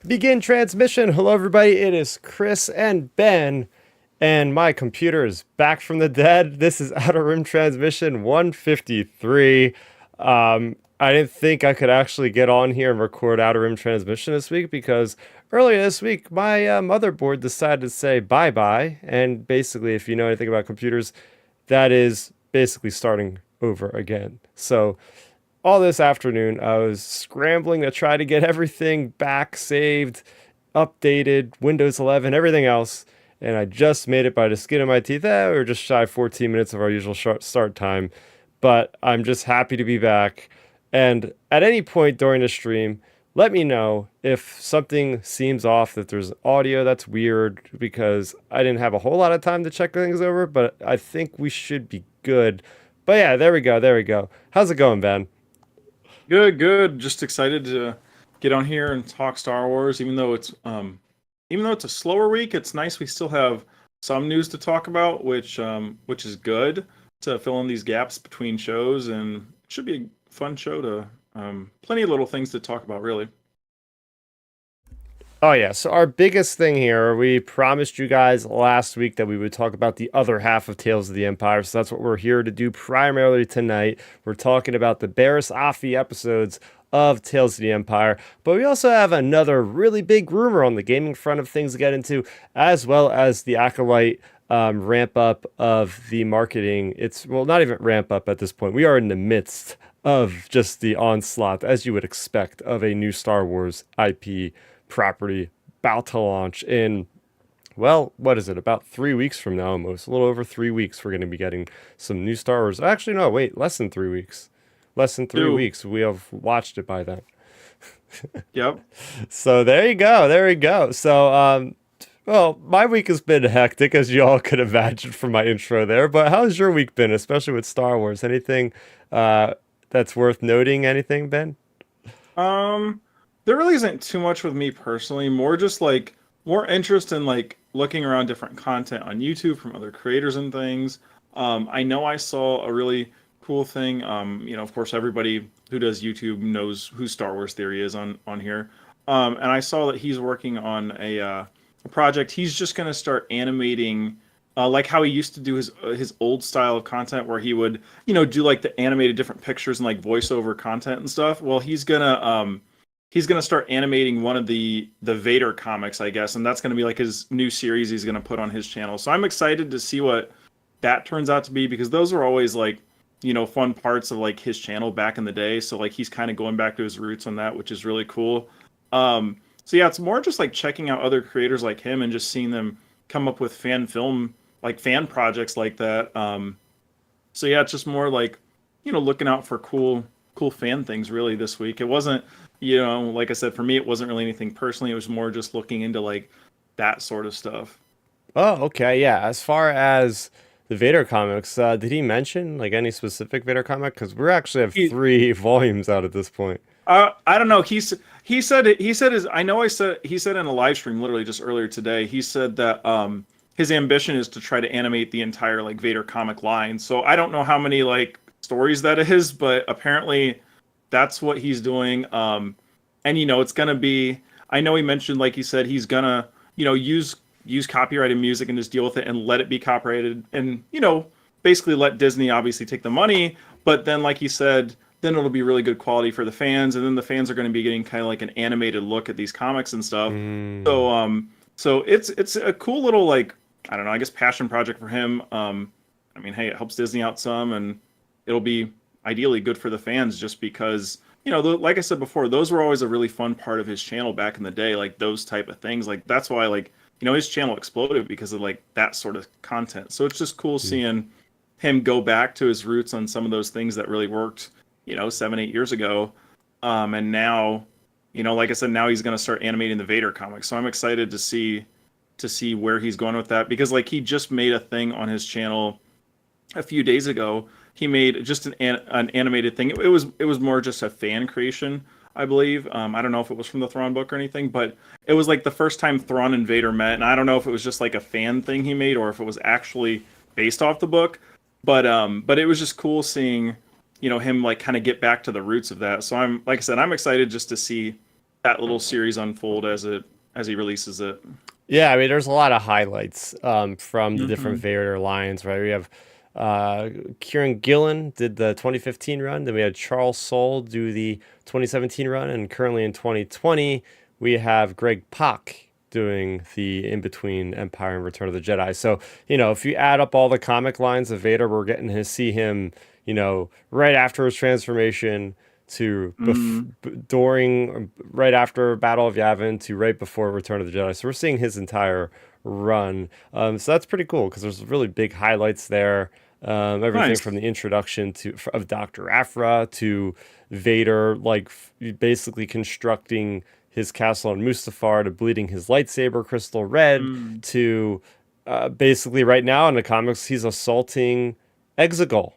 Begin transmission. Hello, everybody. It is Chris and Ben, and my computer is back from the dead. This is Outer Rim Transmission 153. I didn't think I could actually get on here and record Outer Rim Transmission this week because earlier this week my motherboard decided to say bye bye. And basically, if you know anything about computers, that is basically starting over again. So all this afternoon, I was scrambling to try to get everything back, saved, updated, Windows 11, everything else. And I just made it by the skin of my teeth. We were just shy of 14 minutes of our usual start time. But I'm just happy to be back. And at any point during the stream, let me know if something seems off, that there's audio that's weird, because I didn't have a whole lot of time to check things over, but I think we should be good. But yeah, there we go. There we go. How's it going, Ben? Good, good. Just excited to get on here and talk Star Wars. Even though it's a slower week, it's nice we still have some news to talk about, which is good to fill in these gaps between shows, and it should be a fun show to plenty of little things to talk about, really. Oh, yeah. So, our biggest thing here, we promised you guys last week that we would talk about the other half of Tales of the Empire. So, that's what we're here to do primarily tonight. We're talking about the Barriss Offee episodes of Tales of the Empire. But we also have another really big rumor on the gaming front of things to get into, as well as the Acolyte ramp up of the marketing. It's, well, not even ramp up at this point. We are in the midst of just the onslaught, as you would expect, of a new Star Wars IP property about to launch in, well, what is it, about 3 weeks from now, almost a little over 3 weeks. We're going to be getting some new Star Wars. Actually, no, wait, less than 3 weeks. Less than three Two. weeks We have watched it by then. Yep. So there you go, there we go. So well, my week has been hectic, as you all could imagine from my intro there, but how's your week been, especially with Star Wars? Anything that's worth noting? Anything, Ben? Um, there really isn't too much with me personally. More just like more interest in like looking around different content on YouTube from other creators and things. I know I saw a really cool thing. Of course, everybody who does YouTube knows who Star Wars Theory is on here. And I saw that he's working on a project. He's just gonna start animating. Like how he used to do his old style of content, where he would, do like the animated different pictures and like voiceover content and stuff. Well, he's gonna start animating one of the Vader comics, I guess, and that's gonna be like his new series he's gonna put on his channel. So I'm excited to see what that turns out to be, because those are always like, fun parts of like his channel back in the day. So like he's kind of going back to his roots on that, which is really cool. So yeah, it's more just like checking out other creators like him and just seeing them come up with fan projects like that. So yeah, it's just more like, looking out for cool fan things really this week. It wasn't, like I said, for me, it wasn't really anything personally. It was more just looking into like that sort of stuff. Oh, okay, yeah. As far as the Vader comics, did he mention like any specific Vader comic? Because we actually have He, 3 volumes out at this point. I don't know. He said his. I know I said he said in a live stream literally just earlier today. He said that his ambition is to try to animate the entire like Vader comic line. So I don't know how many like stories that is, but apparently that's what he's doing. And it's gonna be. I know he mentioned, like he said, he's gonna use copyrighted music and just deal with it and let it be copyrighted, and basically let Disney obviously take the money. But then, like he said, then it'll be really good quality for the fans, and then the fans are going to be getting kind of like an animated look at these comics and stuff. Mm. So it's a cool little, like, I don't know, I guess passion project for him. I mean, hey, it helps Disney out some, and it'll be ideally good for the fans, just because like I said before, those were always a really fun part of his channel back in the day, like those type of things. Like that's why, like, his channel exploded, because of like that sort of content. So it's just cool seeing him go back to his roots on some of those things that really worked, 7, 8 years ago. And now, like I said, now he's going to start animating the Vader comics. So I'm excited to see where he's going with that, because like he just made a thing on his channel a few days ago. He made just an animated thing. It was more just a fan creation, I believe. I don't know if it was from the Thrawn book or anything, but it was like the first time Thrawn and Vader met, and I don't know if it was just like a fan thing he made or if it was actually based off the book. But it was just cool seeing him like kind of get back to the roots of that. So I'm, like I said, I'm excited just to see that little series unfold as he releases it. Yeah, I mean, there's a lot of highlights from the different Hmm. Vader lines, right? We have uh, Kieran Gillen did the 2015 run, then we had Charles Soule do the 2017 run, and currently in 2020 we have Greg Pak doing the in between Empire and Return of the Jedi. So, if you add up all the comic lines of Vader, we're getting to see him, right after his transformation to Hmm. during right after Battle of Yavin to right before Return of the Jedi. So we're seeing his entire run. So that's pretty cool because there's really big highlights there. Everything from Nice. the introduction of Dr. Aphra to Vader, like basically constructing his castle on Mustafar to bleeding his lightsaber crystal red Mm. to basically right now in the comics he's assaulting Exegol.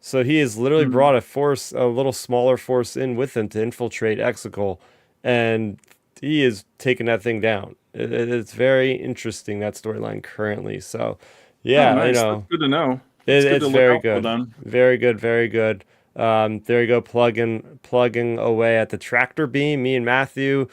So he has literally Mm. brought a little smaller force in with him to infiltrate Exegol, and he is taking that thing down. It's very interesting, that storyline currently. So, Oh, yeah, nice. That's good to know. That's good to it's look very out for good, then. very good, very good. There you go, plugging away at the tractor beam. Me and Matthew,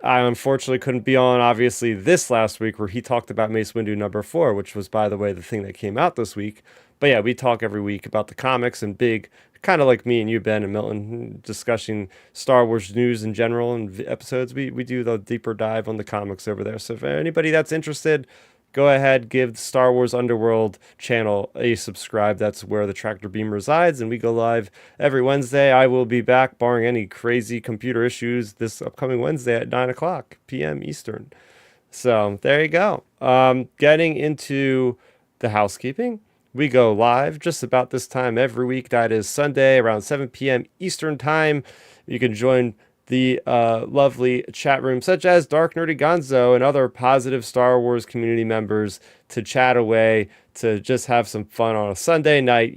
I unfortunately couldn't be on obviously this last week where he talked about Mace Windu #4, which was by the way the thing that came out this week. But yeah, we talk every week about the comics and big, kind of like me and you, Ben and Milton, discussing Star Wars news in general and episodes. We do the deeper dive on the comics over there. So if anybody that's interested, go ahead, give the Star Wars Underworld channel a subscribe. That's where the tractor beam resides, and we go live every Wednesday. I will be back, barring any crazy computer issues, this upcoming Wednesday at 9 o'clock p.m. Eastern. So there you go. Getting into the housekeeping. We go live just about this time every week. That is Sunday around 7 p.m. Eastern Time. You can join the lovely chat room, such as Dark Nerdy Gonzo and other positive Star Wars community members, to chat away, to just have some fun on a Sunday night.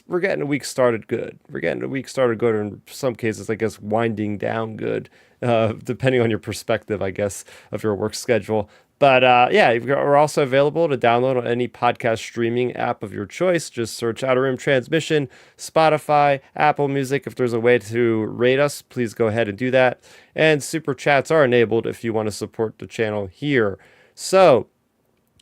We're getting a week started good. We're getting a week started good, or in some cases, I guess, winding down good, depending on your perspective, I guess, of your work schedule. But yeah, we're also available to download on any podcast streaming app of your choice. Just search Outer Rim Transmission, Spotify, Apple Music. If there's a way to rate us, please go ahead and do that. And super chats are enabled if you want to support the channel here. So,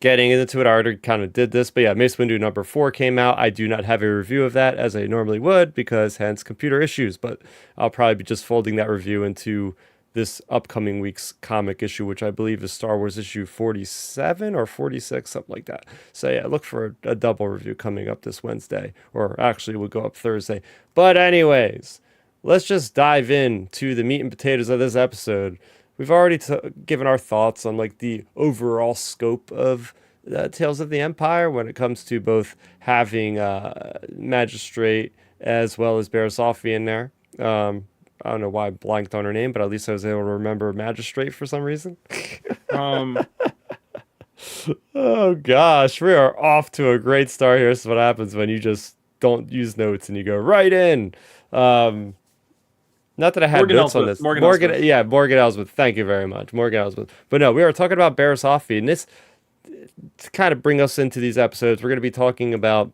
getting into it, I already kind of did this, but yeah, Mace Windu #4 came out. I do not have a review of that as I normally would because hence computer issues, but I'll probably be just folding that review into this upcoming week's comic issue, which I believe is Star Wars issue 47 or 46, something like that. So yeah, look for a double review coming up this Wednesday, or actually it will go up Thursday. But anyways, let's just dive in to the meat and potatoes of this episode. We've already given our thoughts on like the overall scope of Tales of the Empire when it comes to both having Magistrate as well as Barriss Offee in there. I don't know why I blanked on her name, but at least I was able to remember Magistrate for some reason. Um, Oh gosh, we are off to a great start here. This is what happens when you just don't use notes and you go right in. Um, Not that I had Morgan notes on Elsbeth. this. Morgan Morgan, Elsbeth. yeah, Morgan Elsbeth. Thank you very much, Morgan Elsbeth. But no, we are talking about Barriss Offee, and this to kind of bring us into these episodes. We're going to be talking about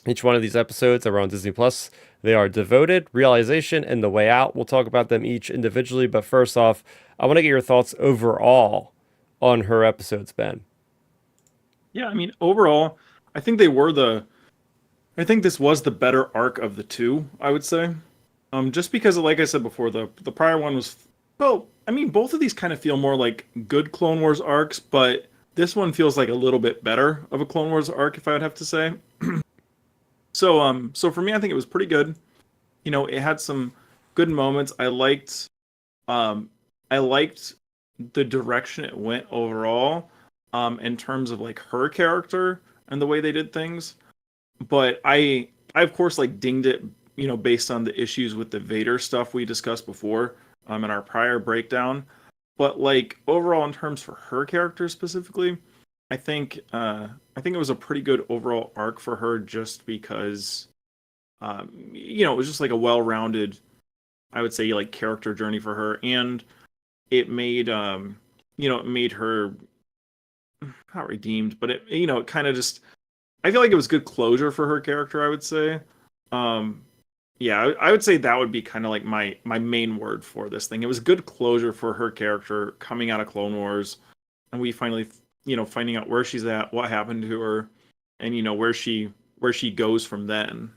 each one of these episodes are on Disney Plus. They are Devoted, Realization, and The Way Out. We'll talk about them each individually, but first off, I want to get your thoughts overall on her episodes, Ben. Yeah, I mean, overall, I think they were the. I think this was the better arc of the two, I would say. Just because, like I said before, the prior one was. Well, I mean, both of these kind of feel more like good Clone Wars arcs, but this one feels like a little bit better of a Clone Wars arc, if I would have to say. So for me, I think it was pretty good. It had some good moments. Um, I liked the direction it went overall, in terms of like her character and the way they did things. But I of course like dinged it, based on the issues with the Vader stuff we discussed before, in our prior breakdown. But like overall, in terms for her character specifically, I think it was a pretty good overall arc for her, just because it was just like a well-rounded, I would say, like character journey for her, and it made it made her not redeemed, but it kind of just, I feel like it was good closure for her character, I would say. Um yeah, I would say that would be kind of like my main word for this thing. It was good closure for her character coming out of Clone Wars, and we finally, finding out where she's at, what happened to her, and where she goes from then.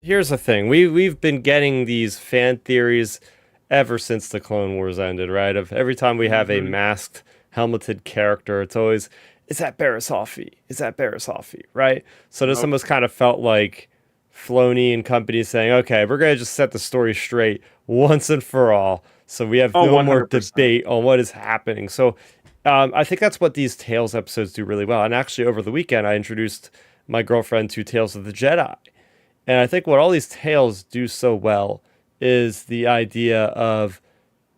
Here's the thing: we've been getting these fan theories ever since the Clone Wars ended, right? Of every time we have a Hmm. masked, helmeted character, it's always, is that Barriss Offee? Is that Barriss Offee? Right? So this Yep. almost kind of felt like Filoni and company saying, okay, we're gonna just set the story straight once and for all, so we have Oh, no more 100%. debate on what is happening. So I think that's what these Tales episodes do really well. And actually, over the weekend, I introduced my girlfriend to Tales of the Jedi. And I think what all these tales do so well is the idea of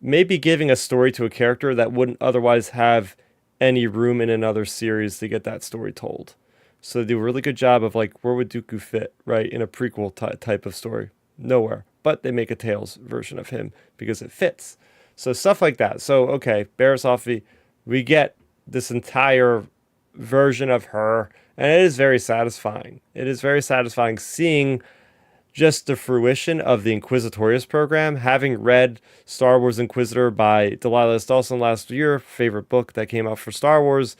maybe giving a story to a character that wouldn't otherwise have any room in another series to get that story told. So they do a really good job of like, where would Dooku fit, right, in a prequel type of story? Nowhere. But they make a Tales version of him because it fits. So stuff like that. So, okay, Barriss Offee, we get this entire version of her, and it is very satisfying. It is very satisfying seeing just the fruition of the Inquisitorius program. Having read Star Wars Inquisitor by Delilah S. Dawson last year, favorite book that came out for Star Wars,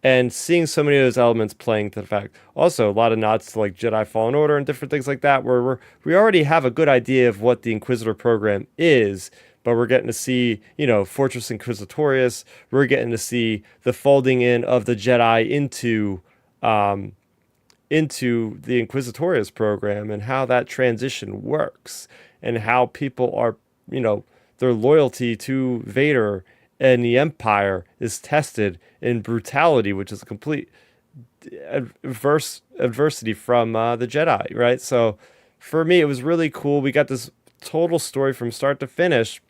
and seeing so many of those elements playing to the fact. Also, a lot of nods to like Jedi Fallen Order and different things like that, where we already have a good idea of what the Inquisitor program is, but we're getting to see, Fortress Inquisitorius. We're getting to see the folding in of the Jedi um, into the Inquisitorius program and how that transition works and how people are, you know, their loyalty to Vader and the Empire is tested in brutality, which is a complete adversity from the Jedi, right? So for me, it was really cool. We got this total story from start to finish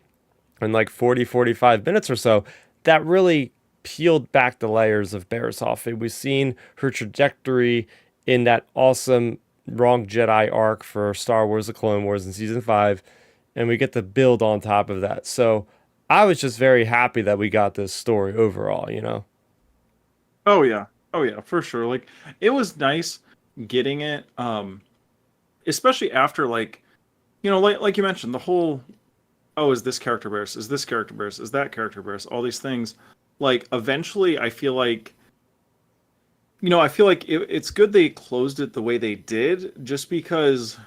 in like 40, 45 minutes or so that really peeled back the layers of Barriss Offee. We've seen her trajectory in that awesome Wrong Jedi arc for Star Wars The Clone Wars in season 5, and we get to build on top of that. So I was just very happy that we got this story overall. Oh yeah. Oh yeah, for sure. Like it was nice getting it, especially after like, like you mentioned, the whole, oh, is this character Barriss? Is this character Barriss? Is that character Barriss? All these things. Like eventually I feel like it's good they closed it the way they did, just because,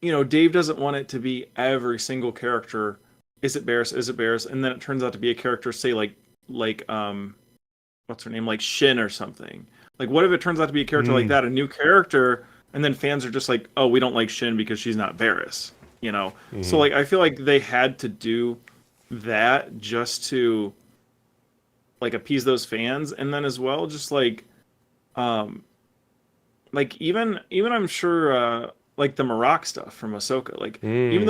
Dave doesn't want it to be every single character. Is it Barriss? Is it Barriss? And then it turns out to be a character, say like what's her name, like Shin or something. Like, what if it turns out to be a character like Mm, that, a new character, and then fans are just like, oh, we don't like Shin because she's not Varys, you know? So hmm like, I feel like they had to do that just to like appease those fans, and then as well, just um, like even I'm sure like the Marak stuff from Ahsoka, like mm. even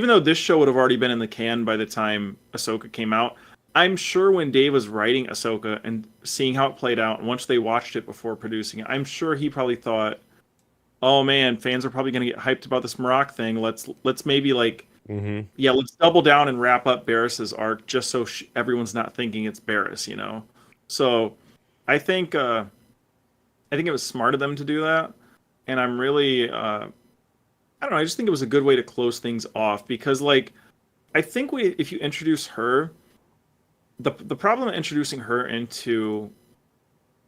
though this show would have already been in the can by the time Ahsoka came out, I'm sure when Dave was writing Ahsoka and seeing how it played out, and once they watched it before producing it, I'm sure he probably thought, "Oh man, fans are probably going to get hyped about this Marak thing. Let's maybe like, hmm yeah, let's double down and wrap up Barris's arc just so everyone's not thinking it's Barriss." So I think uh, I think it was smart of them to do that, and I'm really I don't know. I just think it was a good way to close things off because like I think if you introduce her, the problem of introducing her into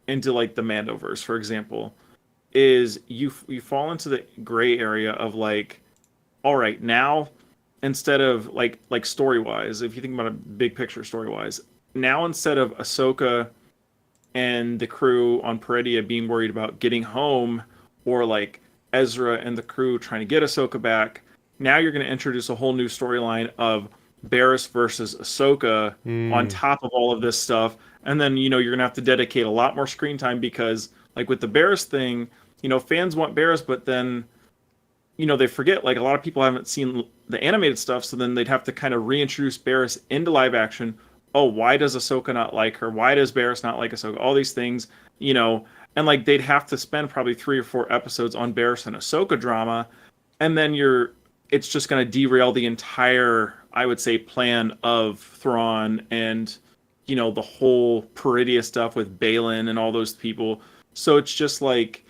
like the Mandoverse, for example, is you fall into the gray area of like, all right, now instead of like story wise, if you think about a big picture story wise, now instead of Ahsoka and the crew on Peridea being worried about getting home, or like Ezra and the crew trying to get Ahsoka back, now you're going to introduce a whole new storyline of Barriss versus Ahsoka on Mm. top of all of this stuff. And then, you're going to have to dedicate a lot more screen time because, like with the Barriss thing, fans want Barriss, but then, they forget, like a lot of people haven't seen the animated stuff, so then they'd have to kind of reintroduce Barriss into live action. Oh, why does Ahsoka not like her? Why does Barriss not like Ahsoka? All these things, and like they'd have to spend probably 3 or 4 episodes on Barriss and Ahsoka drama, and then it's just going to derail the entire, I would say, plan of Thrawn and the whole Peridia stuff with Balin and all those people. So it's just like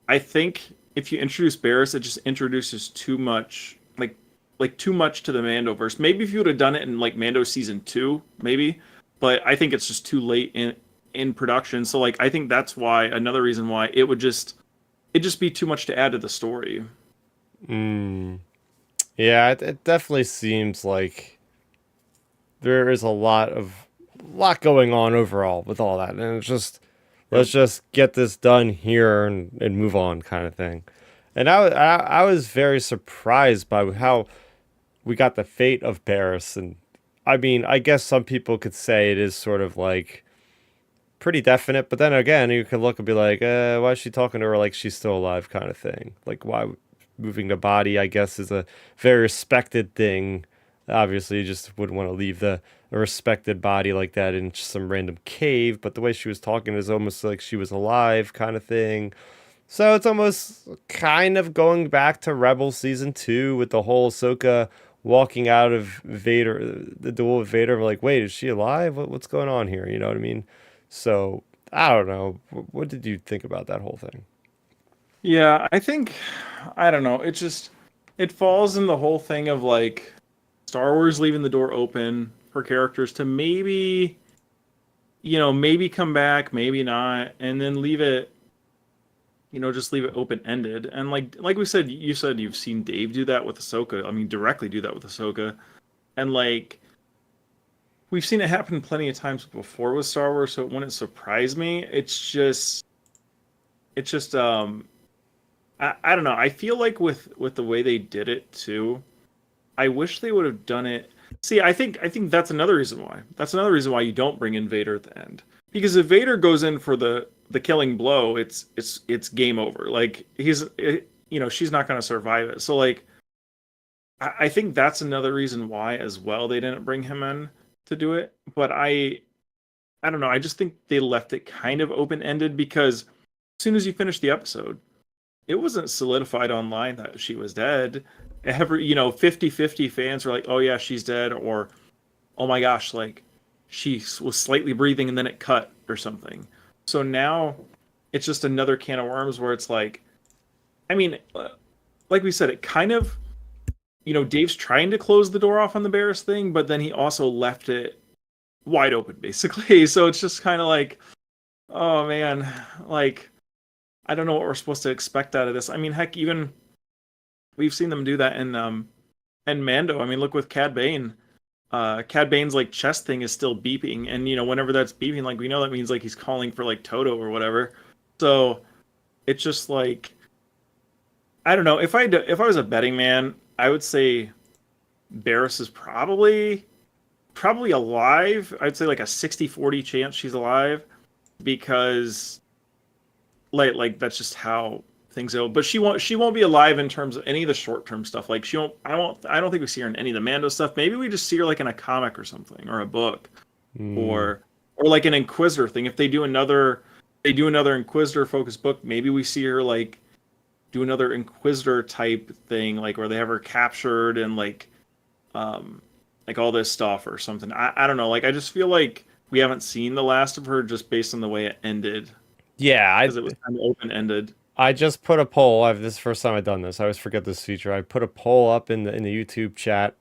I think if you introduce Barriss, it just introduces too much, like too much to the Mandoverse. Maybe if you would have done it in like Mando season 2, maybe, but I think it's just too late in production. So like I think that's why another reason why it just be too much to add to the story. Mm. Yeah, it definitely seems like there is a lot going on overall with all that, and it's just Yep. let's just get this done here and move on kind of thing. And I was very surprised by how we got the fate of Barriss, and I mean, I guess some people could say it is sort of like pretty definite, but then again, you could look and be like, why is she talking to her like she's still alive, kind of thing. Like, why moving the body, I guess, is a very respected thing. Obviously, you just wouldn't want to leave a respected body like that in some random cave, but the way she was talking is almost like she was alive, kind of thing. So it's almost kind of going back to Rebel season 2 with the whole Ahsoka walking out of Vader, the duel with Vader. Like, wait, is she alive? What's going on here? You know what I mean? So I don't know. What did you think about that whole thing? Yeah, I think I don't know. It just it falls in the whole thing of like Star Wars leaving the door open for characters to maybe, maybe come back, maybe not, and then leave it, just leave it open ended. And like we said, you said you've seen Dave do that with Ahsoka. I mean, directly do that with Ahsoka, and like we've seen it happen plenty of times before with Star Wars, so it wouldn't surprise me. It's just I don't know. I feel like with the way they did it too, I wish they would have done it. See, I think that's another reason why. That's another reason why you don't bring in Vader at the end. Because if Vader goes in for the killing blow, it's game over. Like she's not going to survive it. So like I think that's another reason why as well they didn't bring him in to do it. But I don't know. I just think they left it kind of open ended because as soon as you finish the episode, it wasn't solidified online that she was dead. Every 50-50 fans were like, oh yeah, she's dead, or oh my gosh, like she was slightly breathing and then it cut or something. So now it's just another can of worms where it's like, I mean, like we said, it kind of, Dave's trying to close the door off on the Barris thing, but then he also left it wide open basically. So it's just kind of like, oh man, like I don't know what we're supposed to expect out of this. I mean, heck, even we've seen them do that in Mando. I mean, look with Cad Bane. Cad Bane's like chest thing is still beeping, and whenever that's beeping, like we know that means like he's calling for like Toto or whatever. So it's just like I don't know. If I was a betting man, I would say Barriss is probably alive. I'd say like a 60-40 chance she's alive because like that's just how things go. But she won't be alive in terms of any of the short term stuff. Like she won't. I don't think we see her in any of the Mando stuff. Maybe we just see her like in a comic or something or a book Hmm. or like an Inquisitor thing. If they do another Inquisitor focused book, maybe we see her like do another Inquisitor type thing, like where they have her captured and like all this stuff or something. I don't know. Like I just feel like we haven't seen the last of her just based on the way it ended Yeah, because it was kind of open ended. I just put a poll. This is the first time I've done this. I always forget this feature. I put a poll up in the YouTube chat.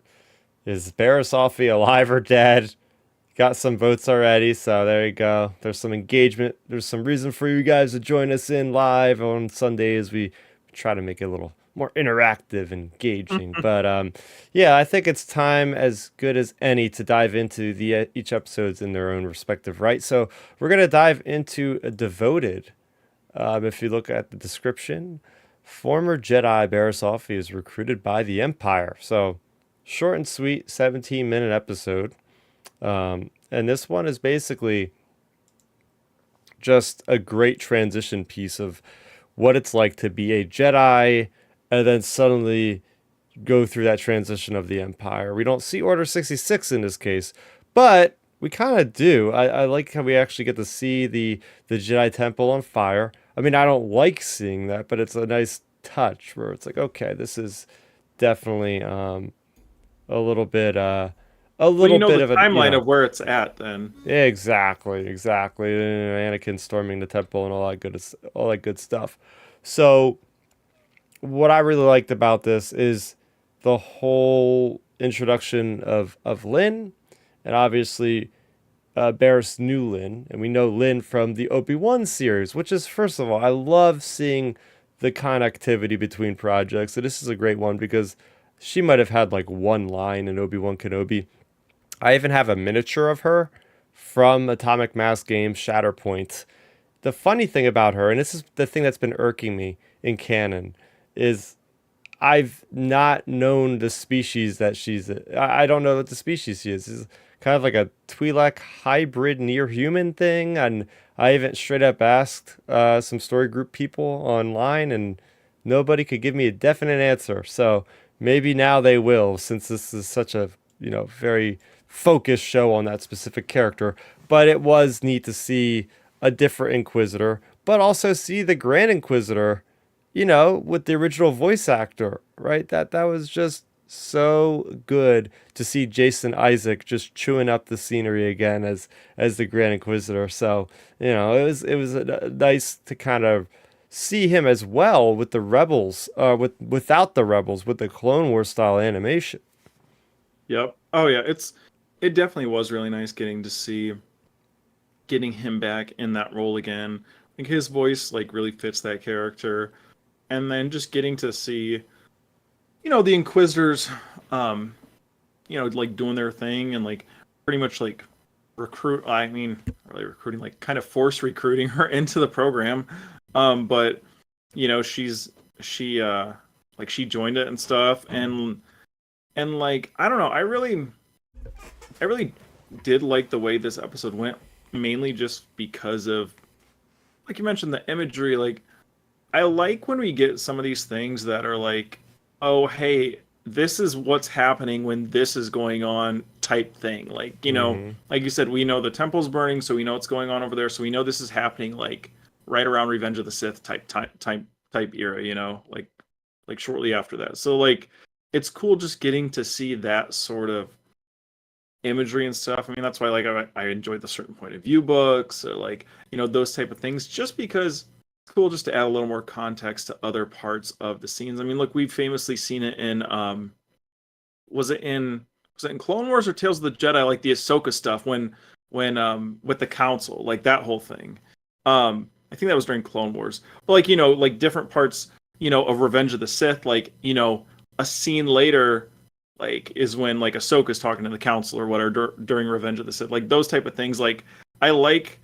Is Barriss Offee alive or dead? Got some votes already, so there you go. There's some engagement. There's some reason for you guys to join us in live on Sundays. We try to make it a little more interactive and engaging. But yeah, I think it's time as good as any to dive into the each episodes in their own respective right. So we're gonna dive into a devoted. If you look at the description, former Jedi Barriss Offee is recruited by the Empire. So short and sweet, 17-minute episode. And this one is basically just a great transition piece of what it's like to be a Jedi and then suddenly go through that transition of the Empire. We don't see Order 66 in this case, but we kind of do. I like how we actually get to see the Jedi Temple on fire. I mean, I don't like seeing that, but it's a nice touch where it's like, okay, this is definitely a little bit a Well, little bit the of a timeline of where it's at then. yeah, exactly. Anakin storming the temple and all that good stuff. So what I really liked about this is the whole introduction of Lynn, and obviously Barriss knew Lynn, and we know Lynn from the Obi-Wan series, which is, first of all, I love seeing the connectivity between projects. So this is a great one because she might have had like one line in Obi-Wan Kenobi. I even have a miniature of her from Atomic Mass Games Shatterpoint. The funny thing about her, and this is the thing that's been irking me in canon, is I've not known the species that she's. I don't know what the species she is. It's kind of like a Twi'lek hybrid near human thing, and I even straight up asked some story group people online, and nobody could give me a definite answer. So maybe now they will, since this is such a very focused show on that specific character. But it was neat to see a different Inquisitor, but also see the Grand Inquisitor with the original voice actor, right? That was just so good to see Jason Isaac just chewing up the scenery again as the Grand Inquisitor. So, it was nice to kind of see him as well with the Rebels, without the Rebels, with the Clone Wars style animation. Yep. Oh yeah, it definitely was really nice getting him back in that role again. I think his voice like really fits that character, and then just getting to see, the Inquisitors, um, like doing their thing and like pretty much like recruit. I mean, really recruiting, like kind of force recruiting her into the program. But she like she joined it and stuff, and like I don't know, I really did like the way this episode went, mainly just because of, like you mentioned, the imagery. Like I like when we get some of these things that are like, oh hey, this is what's happening when this is going on type thing. Like, Hmm. like you said, we know the temple's burning, so we know what's going on over there, so we know this is happening like right around Revenge of the Sith type era, like shortly after that. So like it's cool just getting to see that sort of imagery and stuff. I mean, that's why like I enjoyed the certain point of view books, or like those type of things, just because it's cool just to add a little more context to other parts of the scenes. I mean, look, we've famously seen it in was it in was it in Clone Wars or Tales of the Jedi, like the Ahsoka stuff when with the Council, like that whole thing. I think that was during Clone Wars, but like like different parts of Revenge of the Sith, like a scene later like is when like Ahsoka's talking to the council or whatever during Revenge of the Sith. Like those type of things. Like I like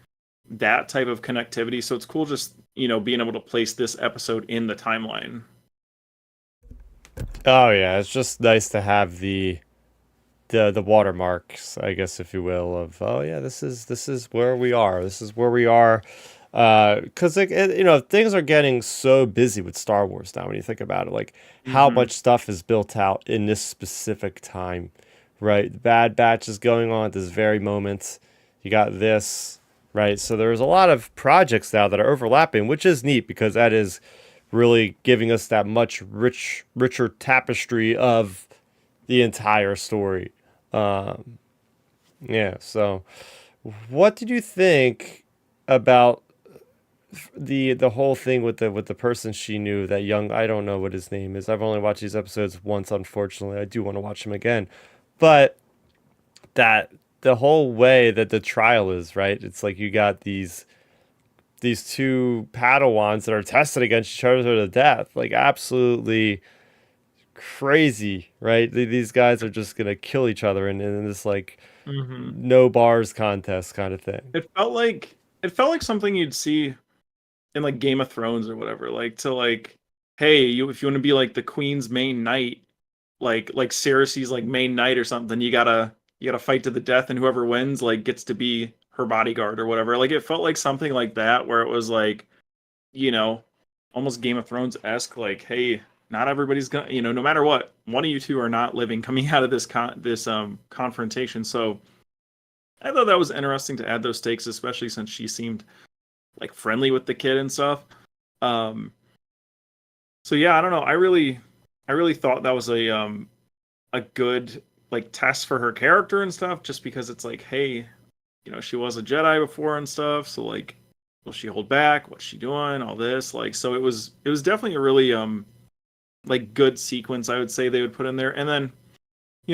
that type of connectivity. So it's cool just being able to place this episode in the timeline. Oh yeah, it's just nice to have the watermarks, I guess, if you will, of, oh yeah, this is where we are. This is where we are. Because things are getting so busy with Star Wars now. When you think about it, like how Mm-hmm. much stuff is built out in this specific time, right? The Bad Batch is going on at this very moment. You got this, right? So there's a lot of projects now that are overlapping, which is neat because that is really giving us that much richer tapestry of the entire story. Um, yeah. So, what did you think about the whole thing with the person she knew, that young, I don't know what his name is. I've only watched these episodes once, unfortunately. I do want to watch them again. But that the whole way that the trial is, right? It's like you got these two Padawans that are tested against each other to death. Like absolutely crazy, right? These guys are just gonna kill each other in this like Mm-hmm. no bars contest kind of thing. It felt like something you'd see in like Game of Thrones or whatever. Like to like, hey, if you want to be like the Queen's main knight, like Cersei's like main knight or something, you gotta fight to the death, and whoever wins like gets to be her bodyguard or whatever. Like it felt like something like that, where it was like, you know, almost Game of Thrones esque. Like, hey, not everybody's gonna, no matter what, one of you two are not living coming out of this confrontation. So I thought that was interesting to add those stakes, especially since she seemed like friendly with the kid and stuff. Um, so yeah, I don't know. I really thought that was a good like test for her character and stuff, just because it's like, hey, she was a Jedi before and stuff, so like, will she hold back? What's she doing? All this, like, so it was definitely a really like good sequence I would say they would put in there. And then,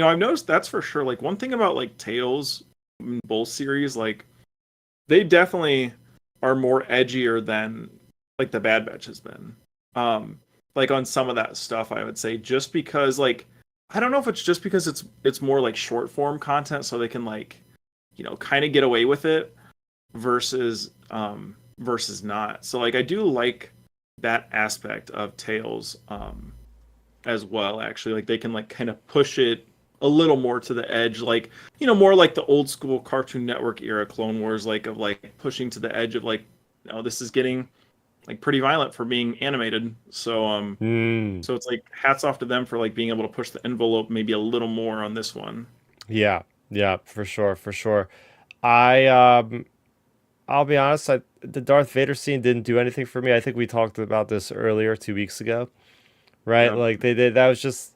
I've noticed that's for sure. Like one thing about like Tales in both series, like they definitely are more edgier than like the Bad Batch has been. Like on some of that stuff, I would say just because like I don't know if it's just because it's more like short form content, so they can like kind of get away with it versus versus not. So like I do like that aspect of Tales as well. Actually, like they can like kind of push it a little more to the edge, like more like the old school Cartoon Network era Clone Wars, like of like pushing to the edge of like, this is getting like pretty violent for being animated. So Mm, so it's like hats off to them for like being able to push the envelope maybe a little more on this one. yeah, yeah, for sure, for sure. I I'll be honest, the Darth Vader scene didn't do anything for me. I think we talked about this earlier 2 weeks ago, right? Yeah. Like they did that was just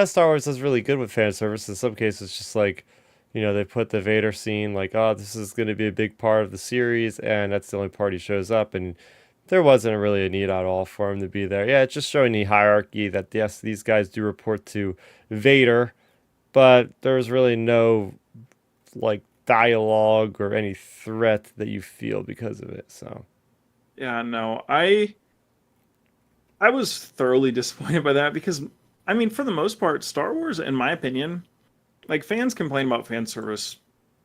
Star Wars is really good with fan service. In some cases, just like, they put the Vader scene like, oh, this is going to be a big part of the series, and that's the only part he shows up, and there wasn't really a need at all for him to be there. Yeah, it's just showing the hierarchy that yes, these guys do report to Vader, but there's really no like dialogue or any threat that you feel because of it. So, Yeah, no. I was thoroughly disappointed by that because I mean, for the most part, Star Wars, in my opinion, like fans complain about fan service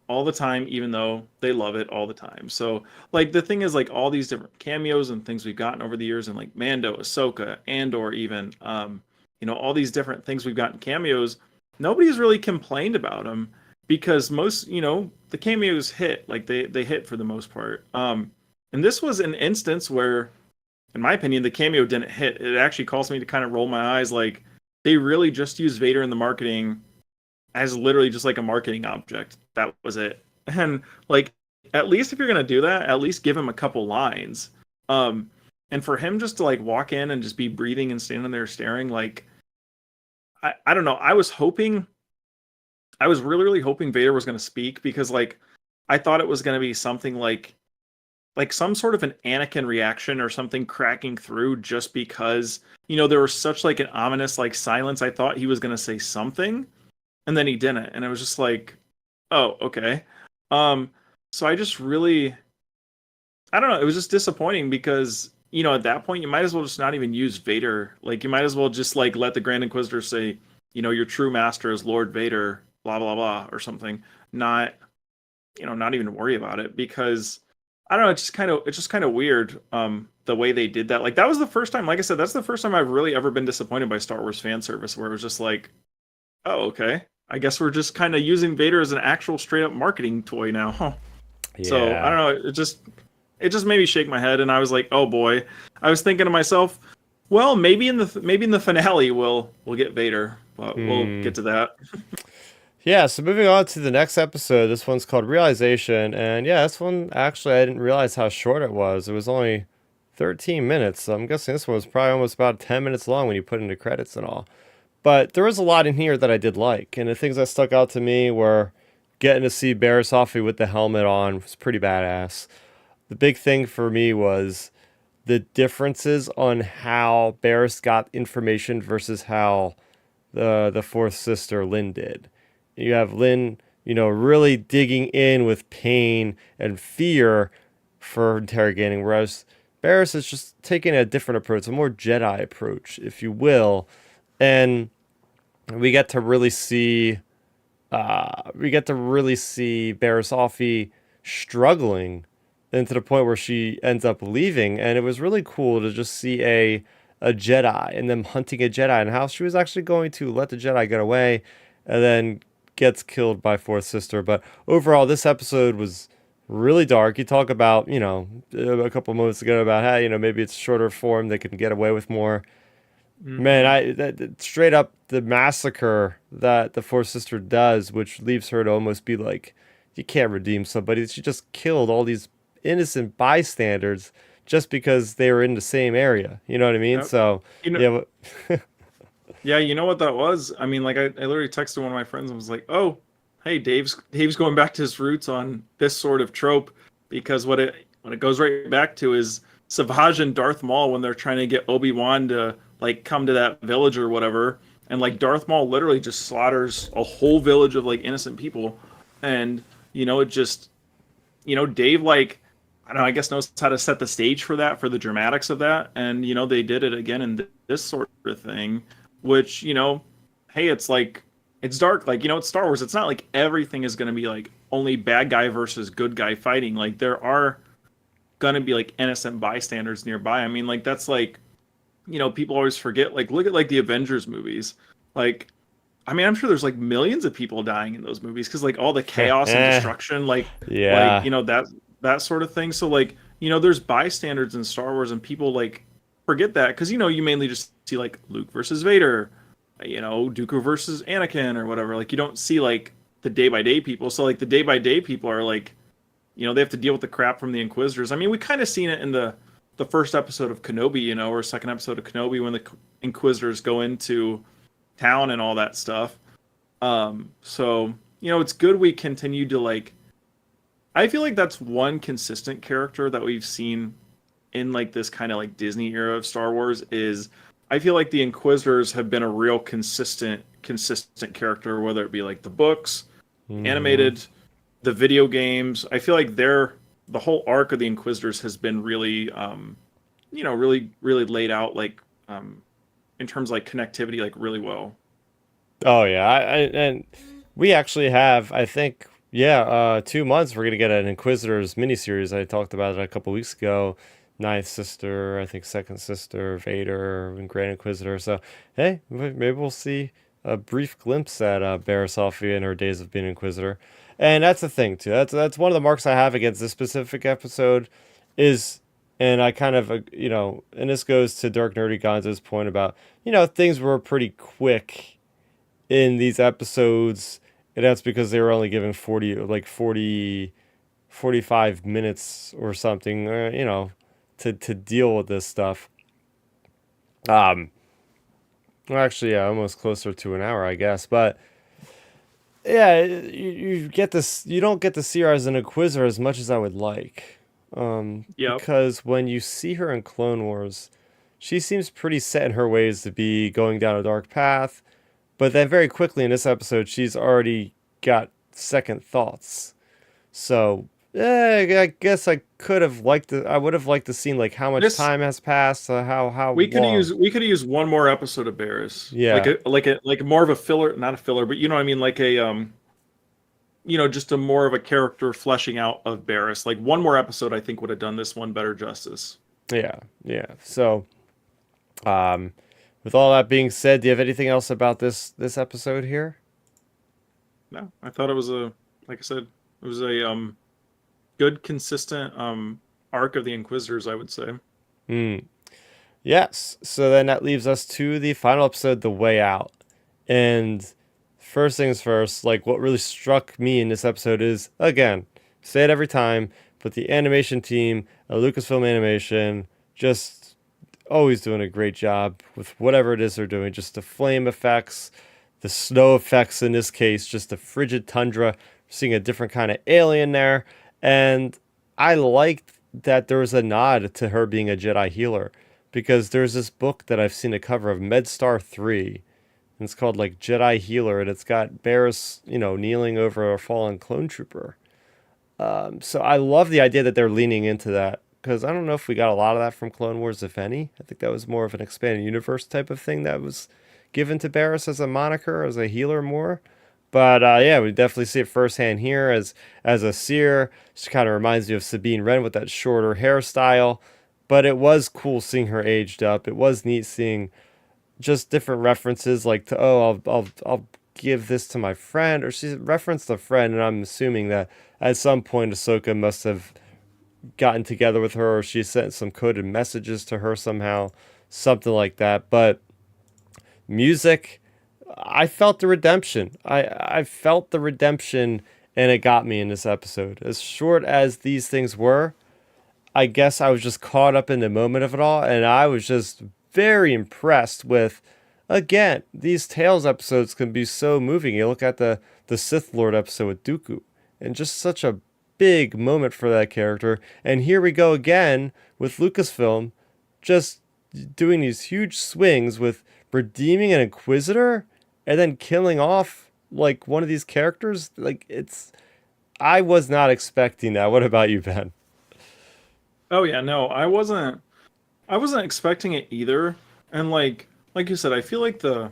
all the time, even though they love it all the time. So, like the thing is, like all these different cameos and things we've gotten over the years, and like Mando, Ahsoka, Andor, even, all these different things we've gotten cameos. Nobody's really complained about them because most, the cameos hit, like they hit for the most part. And this was an instance where, in my opinion, the cameo didn't hit. It actually caused me to kind of roll my eyes, like they really just used Vader in the marketing as literally just like a marketing object. That was it. And like at least if you're gonna do that, at least give him a couple lines. And for him just to like walk in and just be breathing and standing there staring, like I don't know. I was really, really hoping Vader was gonna speak because like I thought it was gonna be something like some sort of an Anakin reaction or something cracking through just because, there was such like an ominous like silence. I thought he was gonna say something and then he didn't, and it was just like, oh, okay. So I just really, I don't know, it was just disappointing because at that point you might as well just not even use Vader. Like you might as well just like let the Grand Inquisitor say, your true master is Lord Vader, blah blah blah, or something. Not, not even worry about it because I don't know, it's just kind of weird the way they did that. Like that was the first time, like I said, that's the first time I've really ever been disappointed by Star Wars fan service where it was just like, oh, okay. I guess we're just kind of using Vader as an actual straight up marketing toy now. Huh. So I yeah. don't know. It just made me shake my head, and I was like, oh boy. I was thinking to myself, well, maybe in the finale we'll get Vader, but we'll Hmm. get to that. Yeah, so moving on to the next episode. This one's called Realization, and yeah, this one actually I didn't realize how short it was. It was only 13 minutes, so I'm guessing this one was probably almost about 10 minutes long when you put in the credits and all. But there was a lot in here that I did like, and the things that stuck out to me were getting to see Barriss Offee with the helmet on was pretty badass. The big thing for me was the differences on how Barriss got information versus how the fourth sister Lynn did. You have Lynn, really digging in with pain and fear for interrogating, whereas Barriss is just taking a different approach, a more Jedi approach, if you will, and we get to really see Barriss Offee struggling, and to the point where she ends up leaving. And it was really cool to just see a Jedi and them hunting a Jedi and how she was actually going to let the Jedi get away, and then gets killed by fourth sister. But overall, this episode was really dark. You talk about a couple moments ago about how maybe it's shorter form, they can get away with more. Man, Hmm. straight up the massacre that the fourth sister does, which leaves her to almost be like, you can't redeem somebody. She just killed all these innocent bystanders just because they were in the same area. You know what I mean? Yep. So You know, yeah, yeah, you know what that was? I mean, like I literally texted one of my friends and was like, "Oh, hey, Dave's going back to his roots on this sort of trope because what it goes right back to is Savage and Darth Maul when they're trying to get Obi-Wan to like come to that village or whatever, and like Darth Maul literally just slaughters a whole village of like innocent people, and it just Dave, like, I don't know, I guess knows how to set the stage for that, for the dramatics of that, and they did it again in this sort of thing, which hey, it's like it's dark, like it's Star Wars. It's not like everything is going to be like only bad guy versus good guy fighting. Like there are going to be like innocent bystanders nearby. I mean, like that's like people always forget. Like look at like the Avengers movies, like. I mean, I'm sure there's like millions of people dying in those movies because like all the chaos and destruction, like Yeah. that sort of thing. So like there's bystanders in Star Wars, and people like forget that because you mainly just see like Luke versus Vader, Dooku versus Anakin or whatever. Like you don't see like the day by day people. So like the day by day people are like, they have to deal with the crap from the Inquisitors. I mean, we kind of seen it in the first episode of Kenobi, or second episode of Kenobi when the Inquisitors go into town and all that stuff. So it's good we continue to like. I feel like that's one consistent character that we've seen in like this kind of like Disney era of Star Wars is I feel like the Inquisitors have been a real consistent character, whether it be like the books, Hmm. animated, the video games. I feel like the whole arc of the Inquisitors has been really really laid out like in terms of like connectivity like really well. Oh yeah, and we actually have, I think, yeah, 2 months we're gonna get an Inquisitors miniseries. I talked about it a couple weeks ago. Ninth Sister, I think Second Sister, Vader, and Grand Inquisitor. So hey, maybe we'll see a brief glimpse at Barriss Offee in her days of being Inquisitor. And that's the thing too. That's one of the marks I have against this specific episode, is, and I kind of and this goes to Dark Nerdy Gonzo's point about things were pretty quick in these episodes, and that's because they were only given 45 minutes or something, to deal with this stuff. Um, well, actually, yeah, almost closer to an hour, I guess. But yeah, you get this. You don't get to see her as an Inquisitor as much as I would like, Yep. because when you see her in Clone Wars, she seems pretty set in her ways to be going down a dark path. But then very quickly in this episode, she's already got second thoughts. So I guess I could have liked to. I would have liked to seen like how much This time has passed, how we could long. use we could use one more episode of Barris, like Yeah, a more of a filler, not a filler, but you know what I mean, like a just a more of a character fleshing out of Barris. Like one more episode, I think would have done this one better justice. yeah, yeah. So, um, with all that being said, do you have anything else about this episode here? No, I thought it was like I said, it was a good, consistent arc of the Inquisitors, I would say. Hmm. Yes. So then that leaves us to the final episode, The Way Out. And first things first, like what really struck me in this episode is, again, say it every time, but the animation team at Lucasfilm Animation just always doing a great job with whatever it is they're doing. Just the flame effects, the snow effects in this case, just the frigid tundra, seeing a different kind of alien there. And I liked that there was a nod to her being a Jedi healer, because there's this book that I've seen a cover of, MedStar 3, and it's called like Jedi Healer, and it's got Barriss, kneeling over a fallen clone trooper. So I love the idea that they're leaning into that, because I don't know if we got a lot of that from Clone Wars, if any. I think that was more of an expanded universe type of thing that was given to Barriss as a moniker, as a healer more. But yeah, we definitely see it firsthand here as a seer. She kind of reminds me of Sabine Wren with that shorter hairstyle. But it was cool seeing her aged up. It was neat seeing just different references, like to, oh, I'll give this to my friend, or she referenced a friend, and I'm assuming that at some point Ahsoka must have gotten together with her, or she sent some coded messages to her somehow, something like that. But music, I felt the redemption. I felt the redemption, and it got me in this episode. As short as these things were, I guess I was just caught up in the moment of it all, and I was just very impressed with. Again, these Tales episodes can be so moving. You look at the Sith Lord episode with Dooku, and just such a big moment for that character. And here we go again with Lucasfilm, just doing these huge swings with redeeming an Inquisitor and then killing off like one of these characters. Like it's, I was not expecting that. What about you, Ben? Oh yeah, no, I wasn't expecting it either. And like you said, I feel like the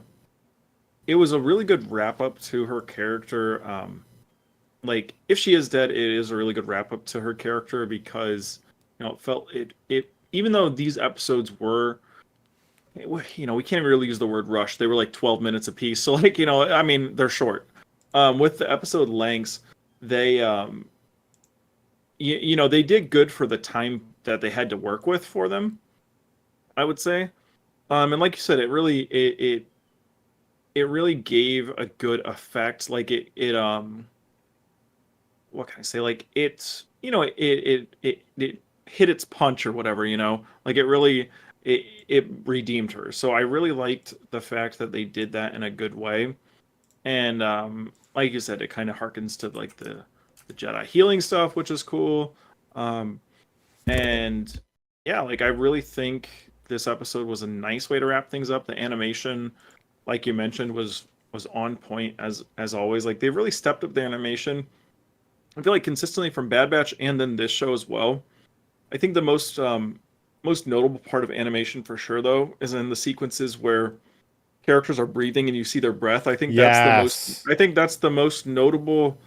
it was a really good wrap up to her character. Like if she is dead, it is a really good wrap up to her character because it felt it even though these episodes were we can't really use the word rush. They were like 12 minutes apiece. So like, I mean, they're short. With the episode lengths, they they did good for the time that they had to work with for them, I would say. And like you said, it really gave a good effect. Like it what can I say? Like it hit its punch or whatever. Like it redeemed her. So I really liked the fact that they did that in a good way. And like you said, it kind of harkens to like the Jedi healing stuff, which is cool. Um and yeah, like I really think this episode was a nice way to wrap things up. The animation, like you mentioned, was on point as always. Like they really stepped up the animation. I feel like consistently from Bad Batch and then this show as well. I think the most notable part of animation for sure though is in the sequences where characters are breathing and you see their breath. Yes. I think that's the most notable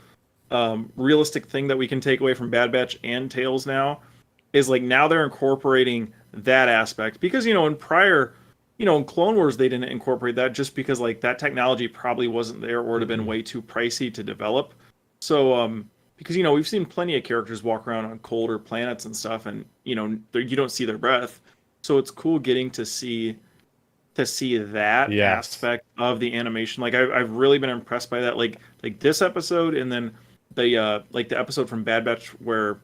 realistic thing that we can take away from Bad Batch and Tales now is like now they're incorporating that aspect because in prior in Clone Wars they didn't incorporate that just because like that technology probably wasn't there or would have been way too pricey to develop. So because we've seen plenty of characters walk around on colder planets and stuff and you don't see their breath. So it's cool getting to see that Yes. aspect of the animation. Like I've really been impressed by that. Like this episode and then the like the episode from Bad Batch where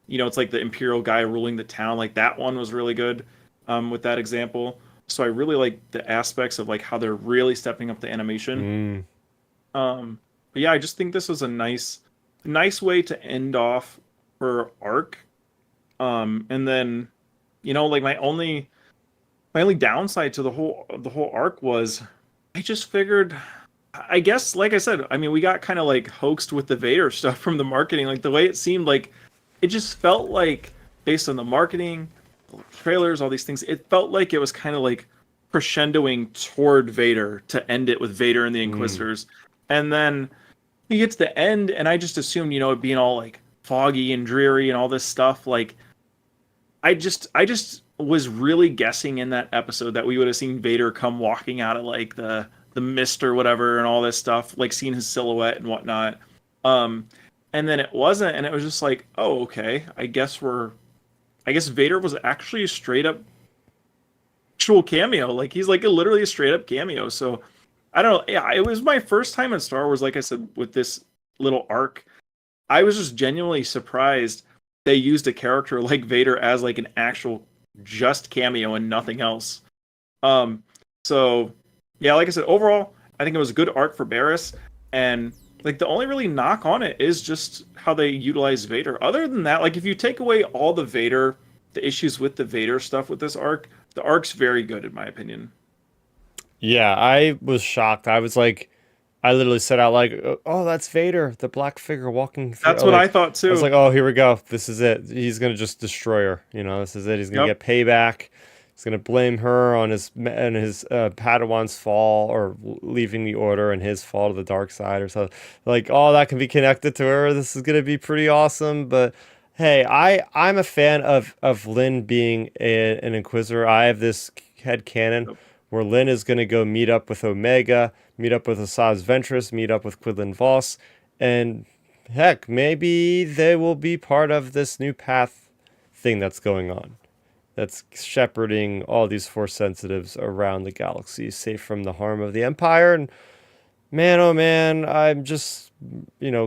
it's like the Imperial guy ruling the town. Like that one was really good with that example. So I really like the aspects of like how they're really stepping up the animation. Mm. But yeah, I just think this was a nice way to end off her arc. And then like my only downside to the whole arc was I just figured I guess like I said, I mean we got kind of like hoaxed with the Vader stuff from the marketing. Like the way it seemed like it just felt like based on the marketing, the trailers, all these things, it felt like it was kind of like crescendoing toward Vader to end it with Vader and the Mm. Inquisitors. And then you get to the end and I just assumed, it being all like foggy and dreary and all this stuff like I just was really guessing in that episode that we would have seen Vader come walking out of like the mist or whatever and all this stuff, like seeing his silhouette and whatnot. Um, and then it wasn't, and it was just like, oh, okay. I guess Vader was actually a straight up actual cameo. Like he's like literally a straight up cameo. So I don't know. Yeah, it was my first time in Star Wars, like I said, with this little arc. I was just genuinely surprised they used a character like Vader as like an actual just cameo and nothing else. Um, so yeah, like I said, overall, I think it was a good arc for Barriss, and like the only really knock on it is just how they utilize Vader. Other than that, like if you take away all the issues with the Vader stuff with this arc, the arc's very good in my opinion. Yeah, I was shocked. I was like, I literally said out like, "Oh, that's Vader, the black figure walking through." That's what I Like, thought I was too. like, "Oh, here we go. This is it. He's gonna just destroy her. This is it. He's gonna Yep. get payback. He's gonna blame her on his Padawan's fall or leaving the Order and his fall to the dark side or something. Like, all that can be connected to her. This is gonna be pretty awesome." But hey, I'm a fan of Lynn being an Inquisitor. I have this head canon Yep. where Lynn is going to go meet up with Omega, meet up with Asajj Ventress, meet up with Quinlan Voss, and heck, maybe they will be part of this new path thing that's going on. That's shepherding all these force sensitives around the galaxy, safe from the harm of the Empire. And man, oh man, I'm just,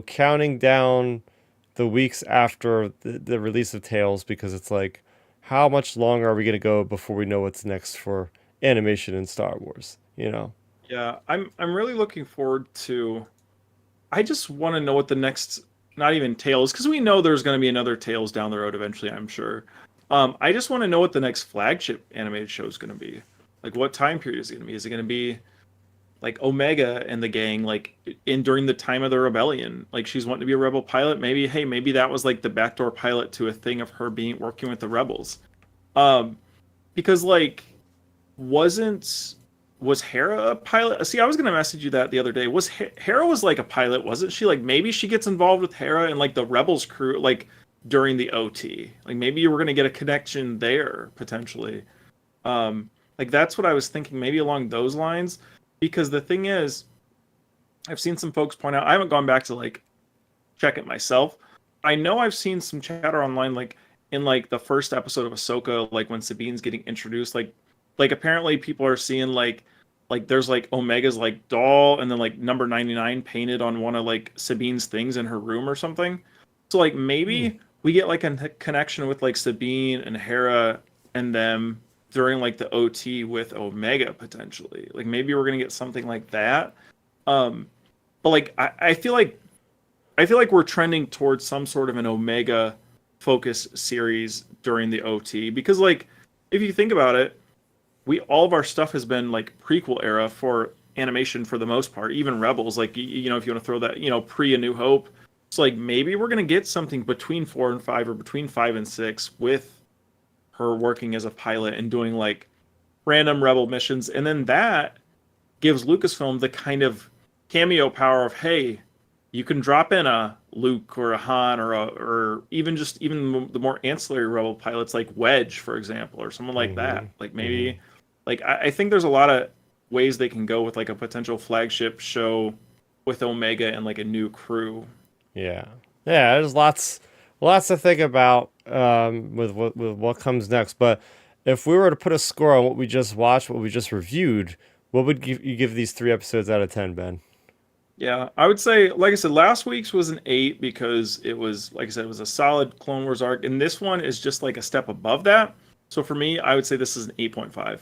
counting down the weeks after the release of Tales because it's like, how much longer are we going to go before we know what's next for animation in Star Wars? Yeah, I'm really looking forward to. I just want to know what the next, not even Tales, because we know there's going to be another Tales down the road eventually, I'm sure. I just want to know what the next flagship animated show is going to be. Like, what time period is it going to be? Is it going to be like Omega and the gang, like in during the time of the rebellion? Like, she's wanting to be a rebel pilot. Maybe, hey, maybe that was like the backdoor pilot to a thing of her being working with the rebels. Um, because like, wasn't was Hera a pilot? See, I was gonna message you that the other day. Was Hera was like a pilot, wasn't she? Like maybe she gets involved with Hera and like the Rebels crew, like during the OT. Like maybe you were gonna get a connection there potentially. Like that's what I was thinking, maybe along those lines. Because the thing is, I've seen some folks point out. I haven't gone back to like check it myself. I know I've seen some chatter online, like in like the first episode of Ahsoka, like when Sabine's getting introduced, like apparently people are seeing like there's like Omega's like doll and then like number 99 painted on one of like Sabine's things in her room or something. So like Hmm. maybe we get like a connection with like Sabine and Hera and them during like the OT with Omega potentially. Like maybe we're gonna get something like that. Um, but like I feel like we're trending towards some sort of an Omega focus series during the OT because like if you think about it, we all of our stuff has been like prequel era for animation for the most part, even Rebels, like you know if you want to throw that, pre A New Hope. So like maybe we're going to get something between 4 and 5 or between 5 and 6 with her working as a pilot and doing like random Rebel missions, and then that gives Lucasfilm the kind of cameo power of hey, you can drop in a Luke or a Han or even the more ancillary Rebel pilots like Wedge, for example, or someone like Hmm. that. Like Hmm. maybe, like I think there's a lot of ways they can go with like a potential flagship show with Omega and like a new crew. Yeah. Yeah, there's lots to think about with what comes next. But if we were to put a score on what we just watched, what we just reviewed, what would you give these 3 episodes out of 10, Ben? Yeah, I would say, like I said, last week's was an 8 because it was, like I said, it was a solid Clone Wars arc, and this one is just like a step above that. So for me, I would say this is an 8.5.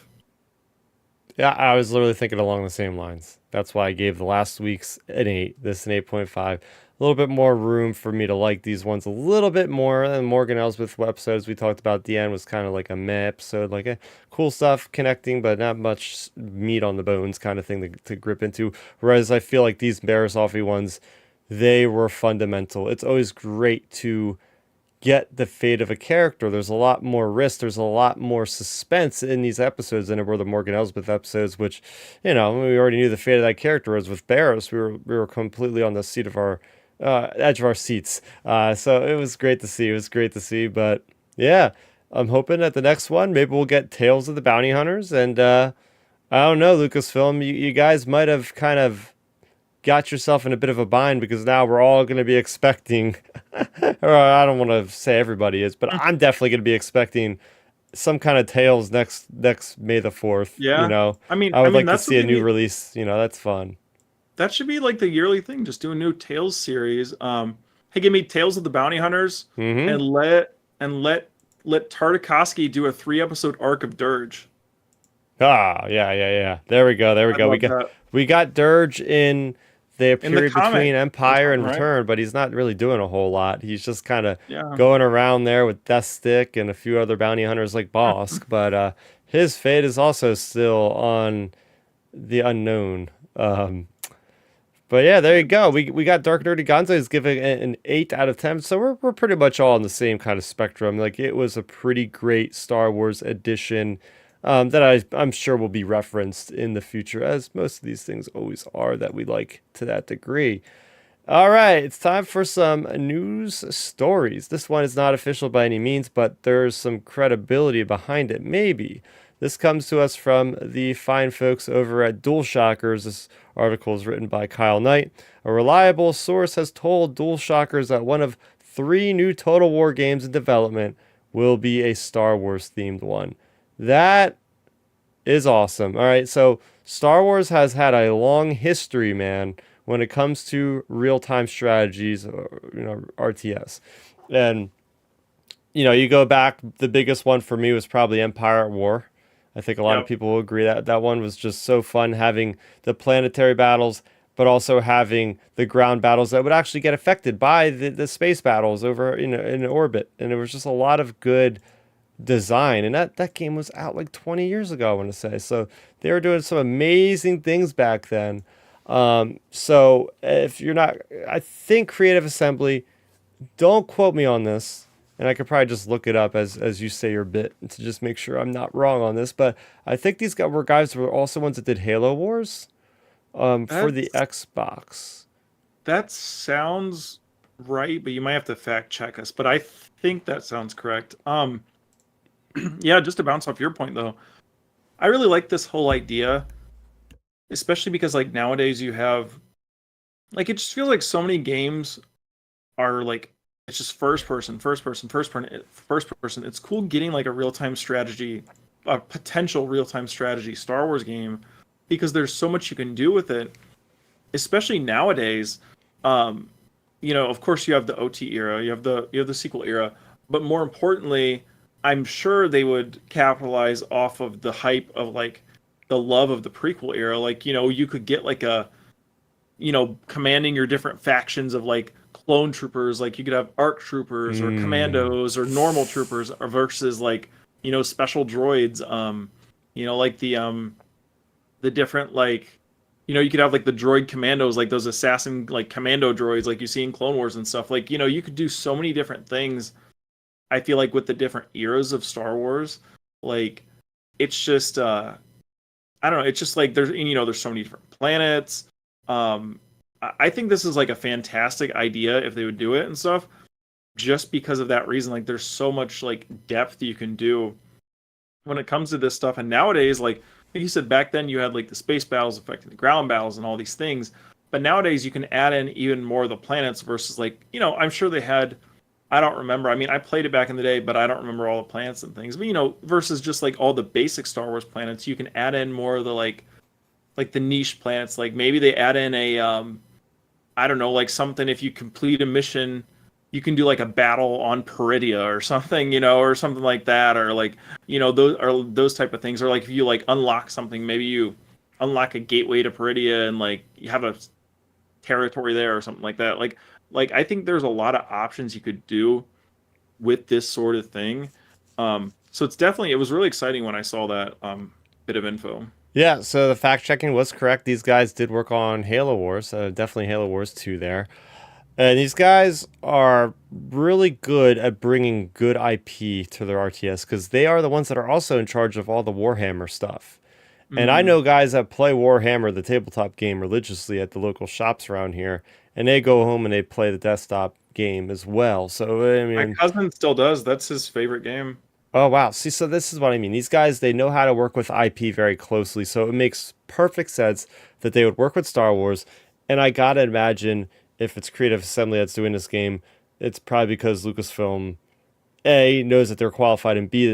Yeah, I was literally thinking along the same lines. That's why I gave the last week's an 8, this an 8.5. A little bit more room for me to like these ones a little bit more. And Morgan Elsbeth episodes we talked about at the end was kind of like a meh episode, like a cool stuff connecting, but not much meat on the bones kind of thing to grip into. Whereas I feel like these Barriss Offee ones, they were fundamental. It's always great to get the fate of a character. There's a lot more risk. There's a lot more suspense in these episodes than it were the Morgan Elsbeth episodes, which, we already knew the fate of that character. Was with Barris, we were completely on the seat of our edge of our seats. So it was great to see. It was great to see. But yeah, I'm hoping at the next one, maybe we'll get Tales of the Bounty Hunters. And I don't know, Lucasfilm, you guys might have kind of got yourself in a bit of a bind because now we're all going to be expecting, or I don't want to say everybody is, but I'm definitely going to be expecting some kind of Tales next May the 4th. Yeah, I mean, I I would mean like to that's what see a they new need. release. That's fun. That should be like the yearly thing. Just do a new Tales series. Hey, give me Tales of the Bounty Hunters, Mm-hmm. and let Tartakovsky do a 3 episode arc of Dirge. Ah, yeah, yeah, yeah. There we go. There we I'd go. love that We got Dirge in the in the period between comic. We're Empire talking and right. Return, but he's not really doing a whole lot. He's just kind of Yeah. going around there with Death Stick and a few other bounty hunters like Bosk, but his fate is also still on the unknown. But yeah, there you go. We got Dark Dirty Gonzo is giving it an 8 out of 10. So we're pretty much all on the same kind of spectrum. Like it was a pretty great Star Wars edition that I'm sure will be referenced in the future, as most of these things always are that we like to that degree. All right, it's time for some news stories. This one is not official by any means, but there's some credibility behind it, maybe. This comes to us from the fine folks over at DualShockers. This article is written by Kyle Knight. A reliable source has told DualShockers that one of 3 new Total War games in development will be a Star Wars themed one. That is awesome. All right, so Star Wars has had a long history, man, when it comes to real-time strategies, or, RTS. And you go back, the biggest one for me was probably Empire at War. I think a lot of Yep. people will agree that that one was just so fun having the planetary battles, but also having the ground battles that would actually get affected by the space battles over in orbit. And it was just a lot of good design, and that game was out like 20 years ago, I want to say. So they were doing some amazing things back then. So if you're not, I think Creative Assembly, don't quote me on this, and I could probably just look it up as you say your bit to just make sure I'm not wrong on this. But I think these guys were also ones that did Halo Wars for the That's Xbox. that sounds right, but you might have to fact check us. But I think that sounds correct. Yeah, just to bounce off your point though, I really like this whole idea, especially because like nowadays you have like it just feels like so many games are like it's just first person, first person, first person, first person. It's cool getting like a real time strategy, a potential real time strategy Star Wars game, because there's so much you can do with it, especially nowadays. Um, of course, you have the OT era, you have the sequel era, but more importantly, I'm sure they would capitalize off of the hype of like the love of the prequel era. Like, you could get like commanding your different factions of like clone troopers. Like you could have ARC troopers or Mm. commandos or normal troopers versus like special droids. Like the different like you could have like the droid commandos, like those assassin like commando droids like you see in Clone Wars and stuff. Like you could do so many different things. I feel like with the different eras of Star Wars, like it's just I don't know. It's just like there's so many different planets. I think this is like a fantastic idea if they would do it and stuff. Just because of that reason, like there's so much like depth you can do when it comes to this stuff. And nowadays, like you said, back then you had like the space battles affecting the ground battles and all these things. But nowadays you can add in even more of the planets versus like I'm sure they had. I don't remember. I mean, I played it back in the day, but I don't remember all the planets and things. But versus just like all the basic Star Wars planets, you can add in more of the like the niche planets. Like maybe they add in a I don't know, like something if you complete a mission, you can do like a battle on Peridia or something, or something like that, or like those type of things, or like if you like unlock something, maybe you unlock a gateway to Peridia and like you have a territory there or something like that. Like I think there's a lot of options you could do with this sort of thing. So it was really exciting when I saw that bit of info. Yeah, so the fact checking was correct. These guys did work on Halo Wars, definitely Halo Wars 2 there. And these guys are really good at bringing good IP to their RTS because they are the ones that are also in charge of all the Warhammer stuff. And I Mm. know guys that play Warhammer, the tabletop game, religiously at the local shops around here, and they go home and they play the desktop game as well. So, I My mean, cousin still does. That's his favorite game. oh wow. See, so this is what I mean. These guys, they know how to work with IP very closely. So it makes perfect sense that they would work with Star Wars. And I gotta imagine if it's Creative Assembly that's doing this game, it's probably because Lucasfilm A knows that they're qualified, and B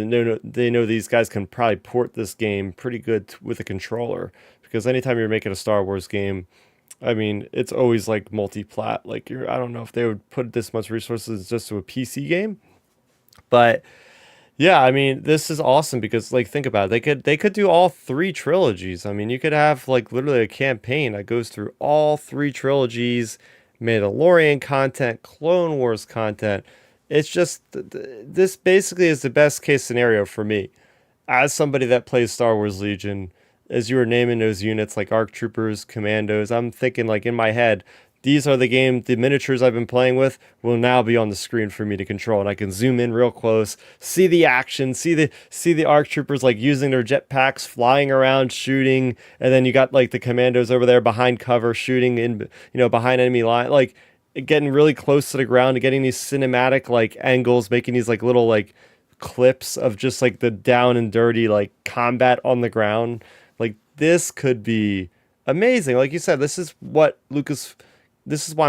they know these guys can probably port this game pretty good with a controller. Because anytime you're making a Star Wars game, I mean, it's always like multi-plat. Like I don't know if they would put this much resources just to a PC game, but yeah, I mean, this is awesome because like think about it. They could do all three trilogies. I mean, you could have like literally a campaign that goes through all three trilogies, Mandalorian content, Clone Wars content. It's just this basically is the best case scenario for me as somebody that plays Star Wars Legion, as you were naming those units like ARC Troopers, Commandos, I'm thinking like in my head, these are the miniatures I've been playing with will now be on the screen for me to control, and I can zoom in real close, see the action, see the ARC Troopers like using their jetpacks, flying around, shooting, and then you got like the Commandos over there behind cover, shooting in, behind enemy line, like getting really close to the ground and getting these cinematic like angles, making these like little like clips of just like the down and dirty like combat on the ground. Like this could be amazing. Like you said, this is why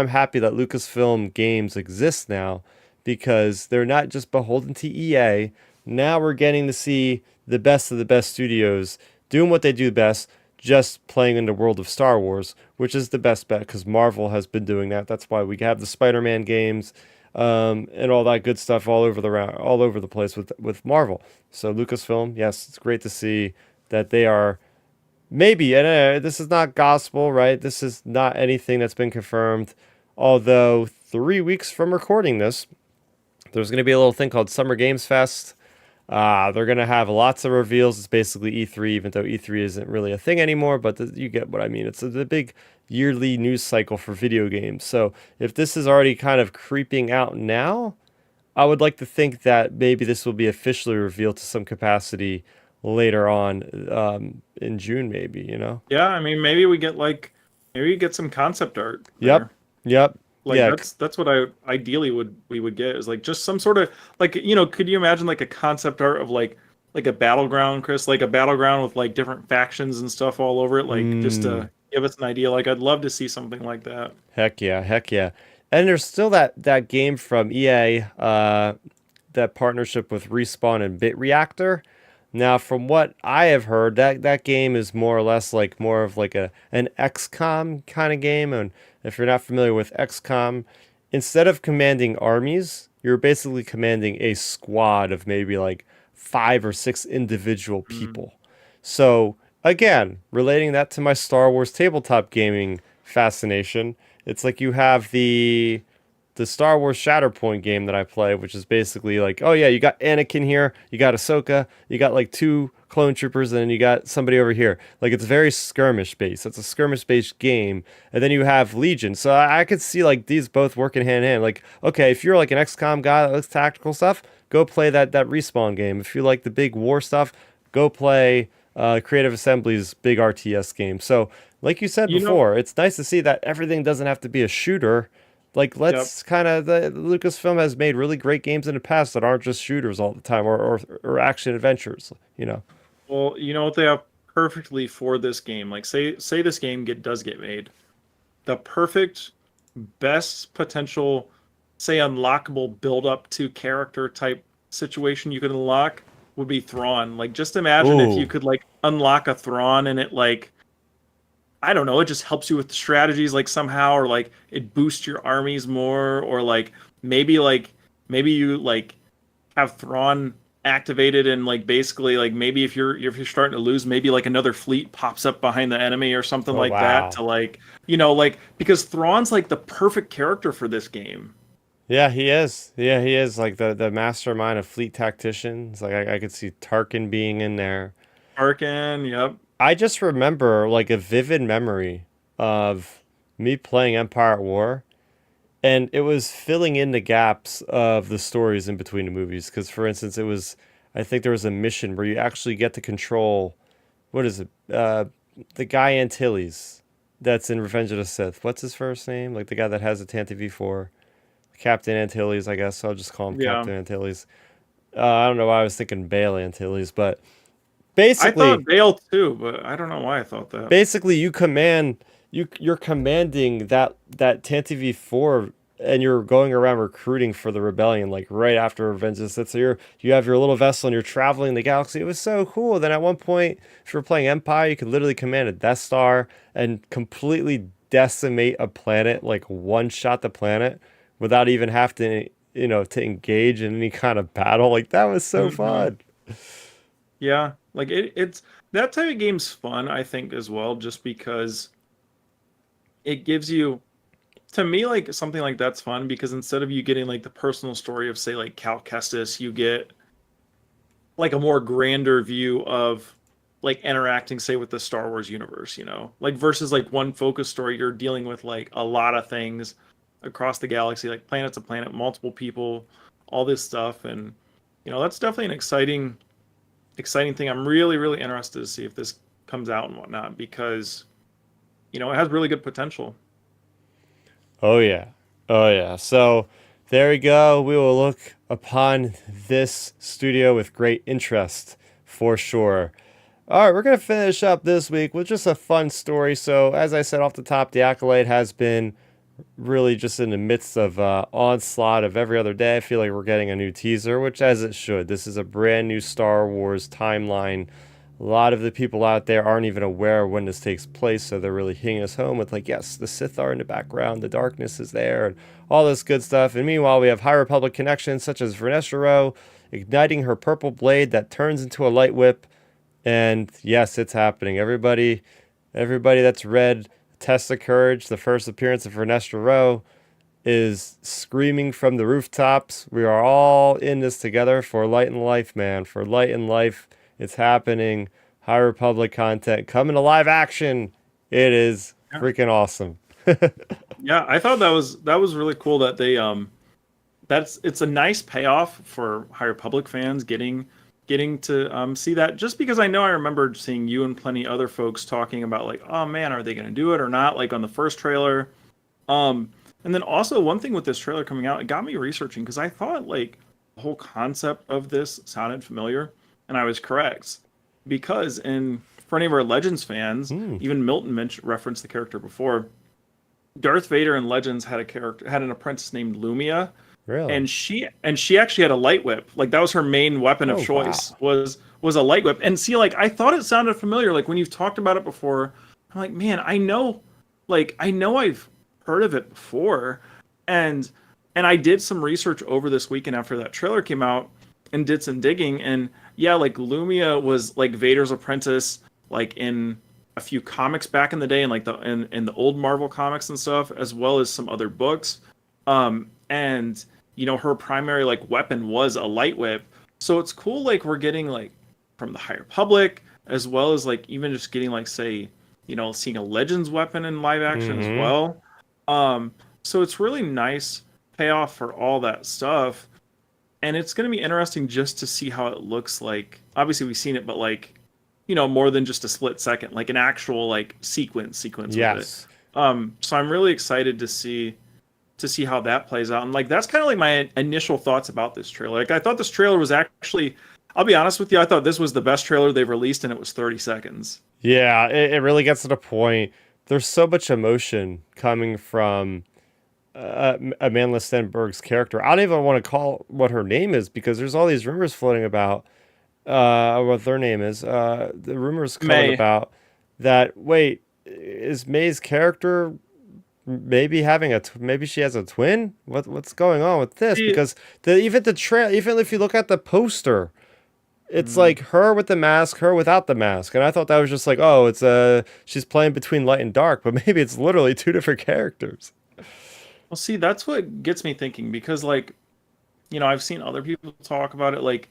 I'm happy that Lucasfilm games exist now because they're not just beholden to EA. Now we're getting to see the best of the best studios doing what they do best, just playing in the world of Star Wars, which is the best bet because Marvel has been doing that. That's why we have the Spider-Man games, and all that good stuff all over the place with Marvel. So Lucasfilm, yes, it's great to see that they are maybe, and this is not gospel, right? This is not anything that's been confirmed. Although 3 weeks from recording this, there's going to be a little thing called Summer Games Fest. They're gonna have lots of reveals. It's basically E3, even though E3 isn't really a thing anymore. But you get what I mean. It's the big yearly news cycle for video games. So if this is already kind of creeping out now, I would like to think that maybe this will be officially revealed to some capacity later on in June, maybe, you know? Yeah, I mean, maybe we get some concept art Yep. there. Yep. Like Yeah. that's what I ideally would get is like just some sort of like could you imagine like a concept art of like a battleground, Chris, like a battleground with like different factions and stuff all over it, like just Mm, to give us an idea. Like I'd love to see something like that. heck yeah. Heck yeah. And there's still that game from EA, that partnership with Respawn and Bit Reactor. Now, from what I have heard, that game is more or less like more of like an XCOM kind of game. And if you're not familiar with XCOM, instead of commanding armies, you're basically commanding a squad of maybe like 5 or 6 individual Mm. people. So again, relating that to my Star Wars tabletop gaming fascination, it's like you have the Star Wars Shatterpoint game that I play, which is basically like, oh yeah, you got Anakin here, you got Ahsoka, you got like 2 clone troopers, and then you got somebody over here. Like it's very skirmish based. It's a skirmish based game, and then you have Legion. So I could see like these both working hand in hand. Like, okay, if you're like an XCOM guy that likes tactical stuff, go play that Respawn game. If you like the big war stuff, go play Creative Assembly's big RTS game. So, like you said You know, before, it's nice to see that everything doesn't have to be a shooter. Like, yep. let's kind of, the Lucasfilm has made really great games in the past that aren't just shooters all the time, or action adventures, you know. Well, you know what they have perfectly for this game? Like say this game does get made. The perfect best potential say unlockable build up to character type situation you could unlock would be Thrawn. Like just imagine if you Ooh, could like unlock a Thrawn and it like I don't know, it just helps you with the strategies like somehow or like it boosts your armies more or like maybe you like have Thrawn activated and like basically like maybe if you're starting to lose, maybe like another fleet pops up behind the enemy or something oh like that wow. to like like because Thrawn's like the perfect character for this game. Yeah, he is. Yeah, he is like the mastermind of fleet tacticians. Like I could see Tarkin being in there. Arkin, yep. I just remember like a vivid memory of me playing Empire at War, and it was filling in the gaps of the stories in between the movies. Because, for instance, I think there was a mission where you actually get to control, what is it? The guy Antilles that's in Revenge of the Sith. What's his first name? Like the guy that has the Tantive V4. Captain Antilles, I guess. I'll just call him Yeah. Captain Antilles. I don't know why I was thinking Bail Antilles, but I thought basically, Bale too, but I don't know why I thought that. basically you command you're commanding that Tantive V4, and you're going around recruiting for the rebellion like right after Revenge of the Sith. So you have your little vessel and you're traveling the galaxy. It was so cool. Then at one point, if you were playing Empire, you could literally command a Death Star and completely decimate a planet, like one shot the planet without even have to to engage in any kind of battle. Like that was so Hmm. fun. Yeah, like it's that type of game's fun, I think, as well, just because it gives you to me like something like that's fun because instead of you getting like the personal story of say like Cal Kestis, you get like a more grander view of like interacting say with the Star Wars universe, like versus like one focus story you're dealing with like a lot of things across the galaxy, like planet to planet, multiple people, all this stuff, and that's definitely an exciting thing. I'm really interested to see if this comes out and whatnot because it has really good potential. Oh yeah. Oh yeah. So there we go. We will look upon this studio with great interest for sure. All right, we're going to finish up this week with just a fun story. So, as I said off the top, the Accolade has been really just in the midst of onslaught of every other day. I feel like we're getting a new teaser, which as it should. This is a brand new Star Wars timeline. A lot of the people out there aren't even aware when this takes place, so they're really hitting us home with like, yes, the Sith are in the background, the darkness is there, and all this good stuff. And meanwhile, we have High Republic connections such as Vernestra Rowe igniting her purple blade that turns into a light whip. And yes, it's happening. Everybody that's read Test of Courage, the first appearance of Vernestra Rowe, is screaming from the rooftops. We are all in this together for Light and Life, man. For Light and Life, it's happening. High Republic content coming to live action. It is Yeah. freaking awesome. Yeah, I thought that was really cool that they it's a nice payoff for High Republic fans getting to see that. Just because I remember seeing you and plenty other folks talking about like, oh man, are they going to do it or not? Like on the first trailer. And then also one thing with this trailer coming out, it got me researching because I thought like the whole concept of this sounded familiar, and I was correct because for any of our Legends fans, Hmm, even Milton referenced the character before. Darth Vader in Legends had an apprentice named Lumia, really? and she actually had a light whip. Like that was her main weapon of Oh, choice wow. was a light whip. And see, like I thought it sounded familiar. Like when you've talked about it before, I'm like, man, I know I've heard of it before, and I did some research over this weekend after that trailer came out, and did some digging, and yeah, like Lumia was like Vader's apprentice, like in a few comics back in the day, and like in the old Marvel comics and stuff, as well as some other books. And her primary like weapon was a light whip. So it's cool like we're getting like from the High Republic, as well as like even just getting like say, seeing a Legends weapon in live action as Mm-hmm. well. So it's really nice payoff for all that stuff. And it's going to be interesting just to see how it looks like. Obviously we've seen it, but like, more than just a split second, like an actual like sequence with it. Yes. So I'm really excited to see how that plays out. And like that's kind of like my initial thoughts about this trailer. Like I thought this trailer was actually, I'll be honest with you, I thought this was the best trailer they've released, and it was 30 seconds. Yeah, it really gets to the point. There's so much emotion coming from Amanda Stenberg's character. I don't even want to call what her name is because there's all these rumors floating about what their name is. The rumors coming May. about that. Wait, is May's character maybe having maybe she has a twin? What's going on with this? See, Because even the trail, even if you look at the poster, it's mm, like her with the mask, her without the mask, and I thought that was just like, oh, it's she's playing between light and dark, but maybe it's literally two different characters. well, see, that's what gets me thinking because like, I've seen other people talk about it. Like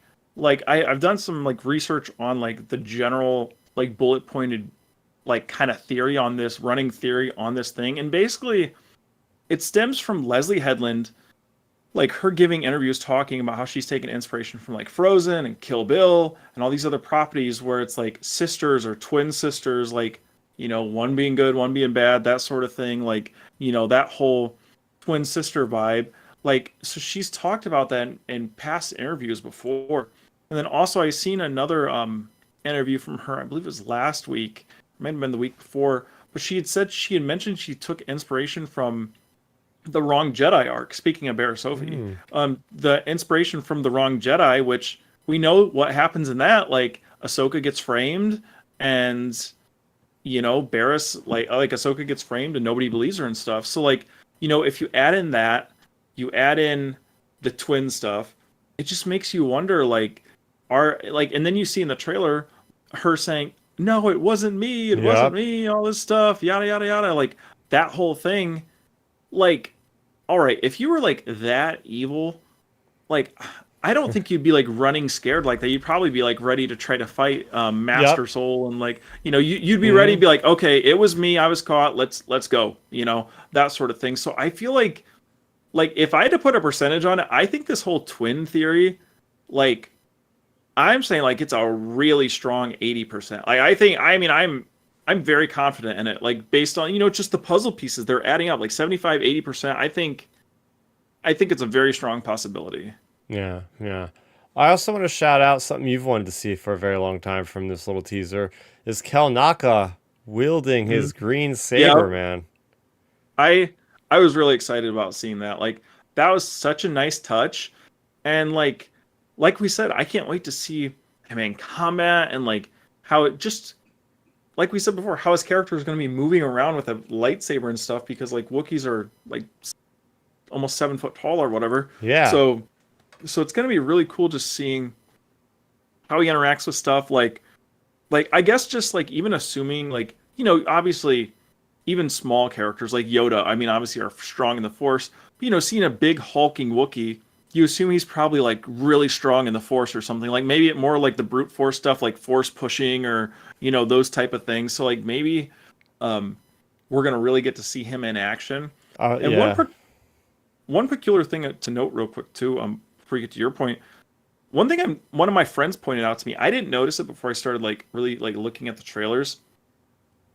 I've done some like research on like the general like bullet pointed like kind of theory on this running theory on this thing, and basically it stems from Leslie Headland, like her giving interviews talking about how she's taken inspiration from like Frozen and Kill Bill and all these other properties where it's like sisters or twin sisters, like, one being good, one being bad, that sort of thing. Like, that whole twin sister vibe. Like, so she's talked about that in past interviews before. And then also I seen another interview from her, I believe it was last week, might have been the week before, but she had mentioned she took inspiration from the Wrong Jedi arc. Speaking of Barriss Offee, Hmm. the inspiration from the Wrong Jedi, which we know what happens in that. Like Ahsoka gets framed, and Barriss like Ahsoka gets framed, and nobody believes her and stuff. So like if you add in that, you add in the twin stuff, it just makes you wonder like and then you see in the trailer her saying, "No, it wasn't me. It wasn't Yep. me." All this stuff, yada yada yada. Like that whole thing like all right, if you were like that evil, like I don't think you'd be like running scared like that. You'd probably be like ready to try to fight Yep. Master Soul, and like you'd be ready to Hmm. be like, okay, it was me, I was caught, let's go, that sort of thing. So I feel like if I had to put a percentage on it, I think this whole twin theory, like I'm saying like it's a really strong 80%. Like I mean I'm very confident in it. Like based on, just the puzzle pieces they're adding up like 75, 80%. I think it's a very strong possibility. Yeah, yeah. I also want to shout out something you've wanted to see for a very long time from this little teaser is Kel Naka wielding his Mhm. green Yeah, saber, man. I I was really excited about seeing that. Like that was such a nice touch, and like we said, I can't wait to see him in combat and like how it just like we said before, how his character is going to be moving around with a lightsaber and stuff because like Wookiees are like almost 7 foot tall or whatever. Yeah. So it's going to be really cool just seeing how he interacts with stuff like I guess just like even assuming like obviously even small characters like Yoda, I mean, obviously are strong in the Force. But, seeing a big hulking Wookiee, you assume he's probably like really strong in the Force or something. Like maybe it more like the brute force stuff, like force pushing or those type of things. So like maybe um, we're gonna really get to see him in action. And Yeah. one peculiar thing to note real quick too, before you get to your point, one of my friends pointed out to me. I didn't notice it before I started like really like looking at the trailers.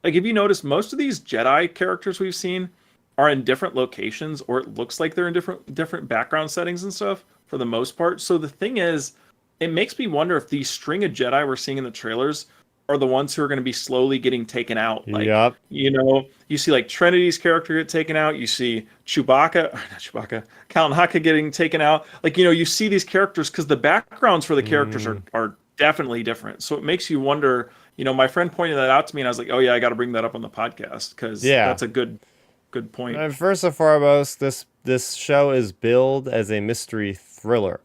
Like if you notice, most of these Jedi characters we've seen are in different locations, or it looks like they're in different background settings and stuff for the most part. So the thing is, it makes me wonder if these string of Jedi we're seeing in the trailers are the ones who are going to be slowly getting taken out. Like, Yep. you see like Trinity's character get taken out. You see Chewbacca, or not Chewbacca, Cal Haka getting taken out. Like, you see these characters because the backgrounds for the characters Mm. are definitely different. So it makes you wonder. My friend pointed that out to me, and I was like, oh yeah, I got to bring that up on the podcast because Yeah. that's a good point. And first and foremost, this show is billed as a mystery thriller.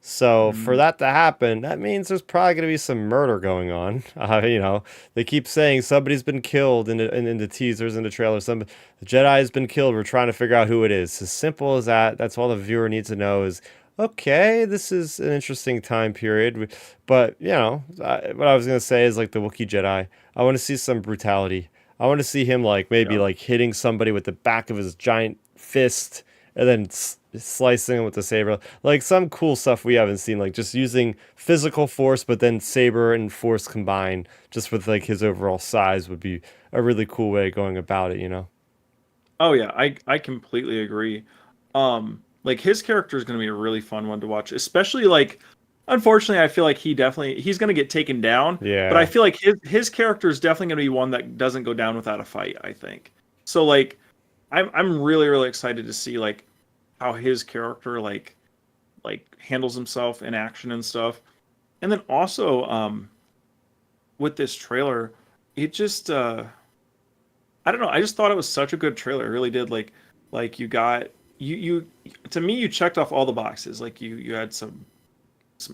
So for Mm, that to happen, that means there's probably going to be some murder going on. They keep saying somebody's been killed in the teasers and the trailers. The Jedi has been killed. We're trying to figure out who it is. As simple as that. That's all the viewer needs to know is, okay, this is an interesting time period. But, what I was going to say is like the Wookiee Jedi. I want to see some brutality. I want to see him like maybe yeah. like hitting somebody with the back of his giant fist and then slicing him with the saber, like some cool stuff we haven't seen, like just using physical force, but then saber and force combined, just with like his overall size would be a really cool way of going about it. Oh yeah, I completely agree. Like his character is going to be a really fun one to watch, especially like unfortunately I feel like he's going to get taken down, but I Yeah. feel like his character is definitely going to be one that doesn't go down without a fight, I think. So like I'm really really excited to see like how his character like handles himself in action and stuff. And then also with this trailer, it just I don't know. I just thought it was such a good trailer. I really did. Like you got you to me, you checked off all the boxes. Like you had some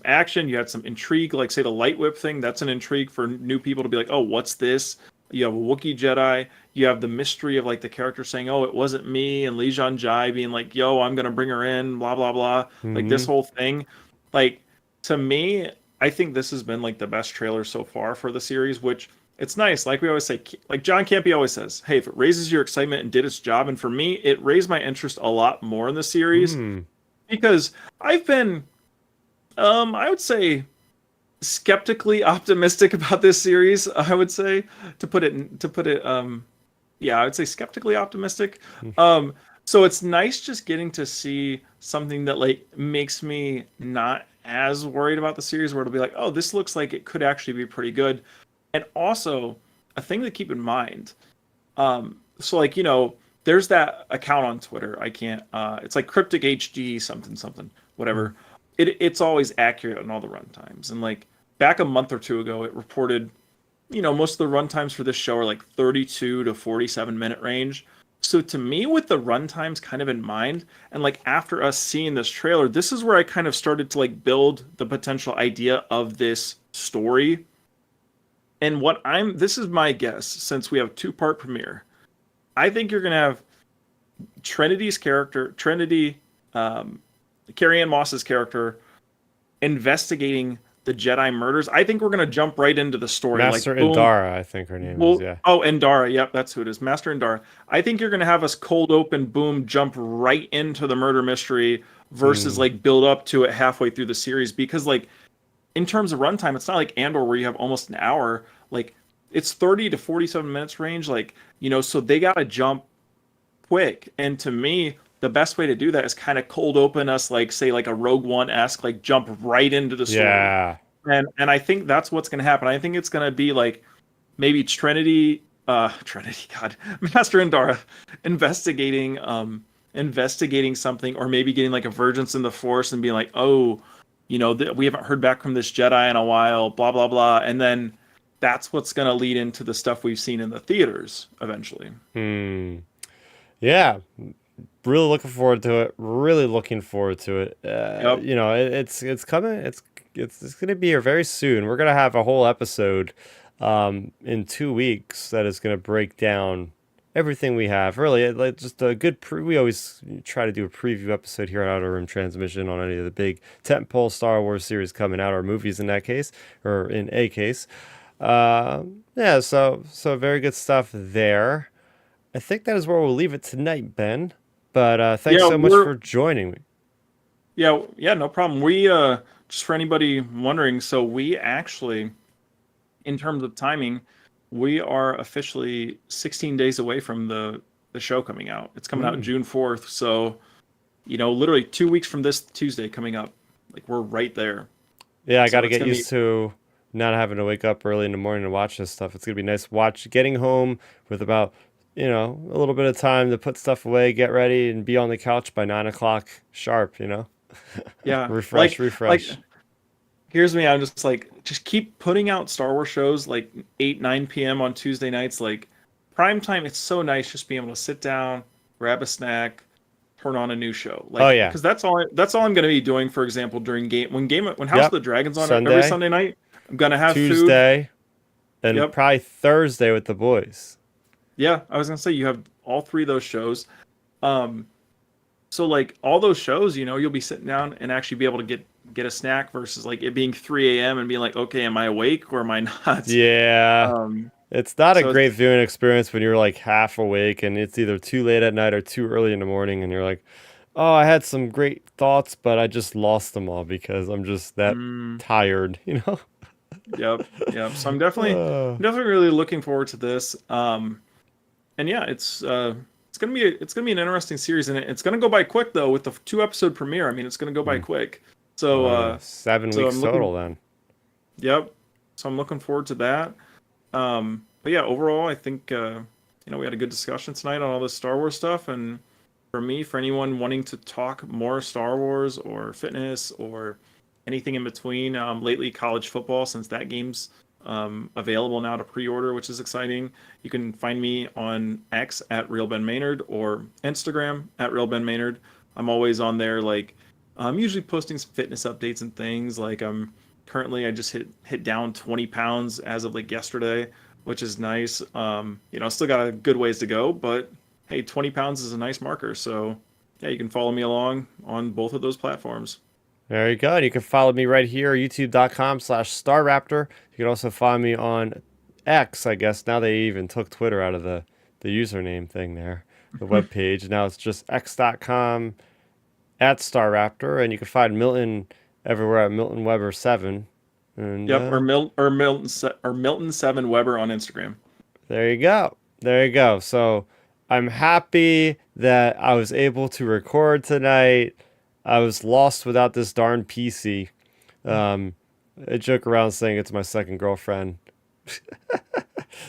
action, you had some intrigue. Like say the light whip thing, that's an intrigue for new people to be like, oh, what's this? You have a Wookiee Jedi. You have the mystery of like the character saying, oh, it wasn't me, and Li Jai being like, yo, I'm gonna bring her in, blah blah blah. Like this Hmm. whole thing. Like to me, I think this has been like the best trailer so far for the series, which it's nice. Like we always say, like John Campy always says, hey, if it raises your excitement and did its job, and for me, it raised my interest a lot more in the series Hmm. because I've been, I would say, skeptically optimistic about this series. I would say yeah, I would say skeptically optimistic. So it's nice just getting to see something that like makes me not as worried about the series, where it'll be like, oh, this looks like it could actually be pretty good. And also, a thing to keep in mind. So like there's that account on Twitter. I can't. It's like Cryptic HD something something whatever. It's always accurate on all the runtimes. And like back a month or two ago, it reported most of the runtimes for this show are like 32 to 47-minute range. So to me, with the runtimes kind of in mind, and like after us seeing this trailer, this is where I kind of started to like build the potential idea of this story. And this is my guess, since we have a two-part premiere. I think you're gonna have Trinity, um, Carrie Ann Moss's character, investigating the Jedi murders. I think we're gonna jump right into the story. Master Like, boom. Indara, I think her name is. Well, Yeah. oh, Endara. Yep, that's who it is. Master Endara. I think you're gonna have us cold open, boom, jump right into the murder mystery versus Hmm. like build up to it halfway through the series. Because like in terms of runtime, it's not like Andor where you have almost an hour. Like it's 30 to 47 minutes range. Like so they gotta jump quick. And to me, the best way to do that is kind of cold open us, like say like a Rogue One esque, like jump right into the story. Yeah. And I think that's what's gonna happen. I think it's gonna be like maybe Trinity, God, Master Indara investigating something, or maybe getting like a vergence in the Force and being like, oh, we haven't heard back from this Jedi in a while, blah blah blah, and then that's what's going to lead into the stuff we've seen in the theaters eventually. Hmm. Yeah. Really looking forward to it. Really looking forward to it. Yep. It's coming. It's gonna be here very soon. We're gonna have a whole episode in 2 weeks that is gonna break down everything we have. Really, like just a good. We always try to do a preview episode here on Outer Rim Transmission on any of the big tentpole Star Wars series coming out, or movies in that case, or in a case. Yeah, so very good stuff there. I think that is where we'll leave it tonight, Ben. But thanks Yeah, so much for joining me. yeah, no problem. We just for anybody wondering, so we actually, in terms of timing, we are officially 16 days away from the show coming out. It's coming out June 4th, so literally 2 weeks from this Tuesday coming up. Like we're right there. Yeah, I So got to it's get gonna be used to not having to wake up early in the morning to watch this stuff. It's gonna be nice getting home with about a little bit of time to put stuff away, get ready, and be on the couch by 9 o'clock sharp. yeah, Refresh. here's me. I'm just like, just keep putting out Star Wars shows like 8, 9 p.m. on Tuesday nights. Like prime time. It's so nice just being able to sit down, grab a snack, turn on a new show. Oh Like yeah, because that's all I'm gonna be doing. For example, during when House of yep. the Dragon's on every Sunday, Sunday night, I'm gonna have food. Tuesday, and Yep. probably Thursday with the boys. Yeah, I was gonna say you have all three of those shows. Um, so like all those shows, you'll be sitting down and actually be able to get a snack versus like it being 3 a.m. and being like, okay, am I awake or am I not? Yeah. Um, It's not a so great viewing experience when you're like half awake and it's either too late at night or too early in the morning and you're like, oh, I had some great thoughts, but I just lost them all because I'm just that tired. yep, yep. So I'm Uh, definitely really looking forward to this. And yeah, it's gonna be an interesting series, and it's gonna go by quick though with the 2 episode premiere. I mean, it's gonna go by quick. So yeah, 7 weeks I'm total then. yep. So I'm looking forward to that. But yeah, overall, I think we had a good discussion tonight on all this Star Wars stuff, and for anyone wanting to talk more Star Wars or fitness or anything in between, lately college football, since that game's available now to pre-order, which is exciting. You can find me on X at Real Ben Maynard or Instagram at Real Ben Maynard. I'm always on there, like I'm usually posting some fitness updates and things. Like I just hit down 20 pounds as of like yesterday, which is nice. Still got a good ways to go, but hey, 20 pounds is a nice marker. So yeah, you can follow me along on both of those platforms. There you go. And you can follow me right here, youtube.com/Starrapter. You can also follow me on X, I guess. Now they even took Twitter out of the username thing there, the web page. Now it's just x.com @Starrapter. And you can find Milton everywhere at Milton Weber 7. And Yep, or Milton 7 Weber on Instagram. there you go. There you go. So I'm happy that I was able to record tonight. I was lost without this darn PC. I joke around saying it's my second girlfriend.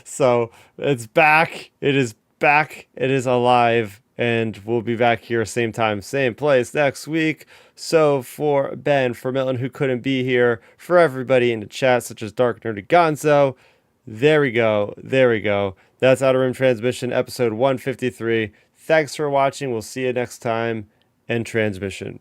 So it's back. It is back. It is alive. And we'll be back here same time, same place next week. So for Ben, for Milton, who couldn't be here, for everybody in the chat, such as Dark Nerdy Gonzo, there we go. There we go. That's Outer Rim Transmission, episode 153. Thanks for watching. We'll see you next time. End transmission.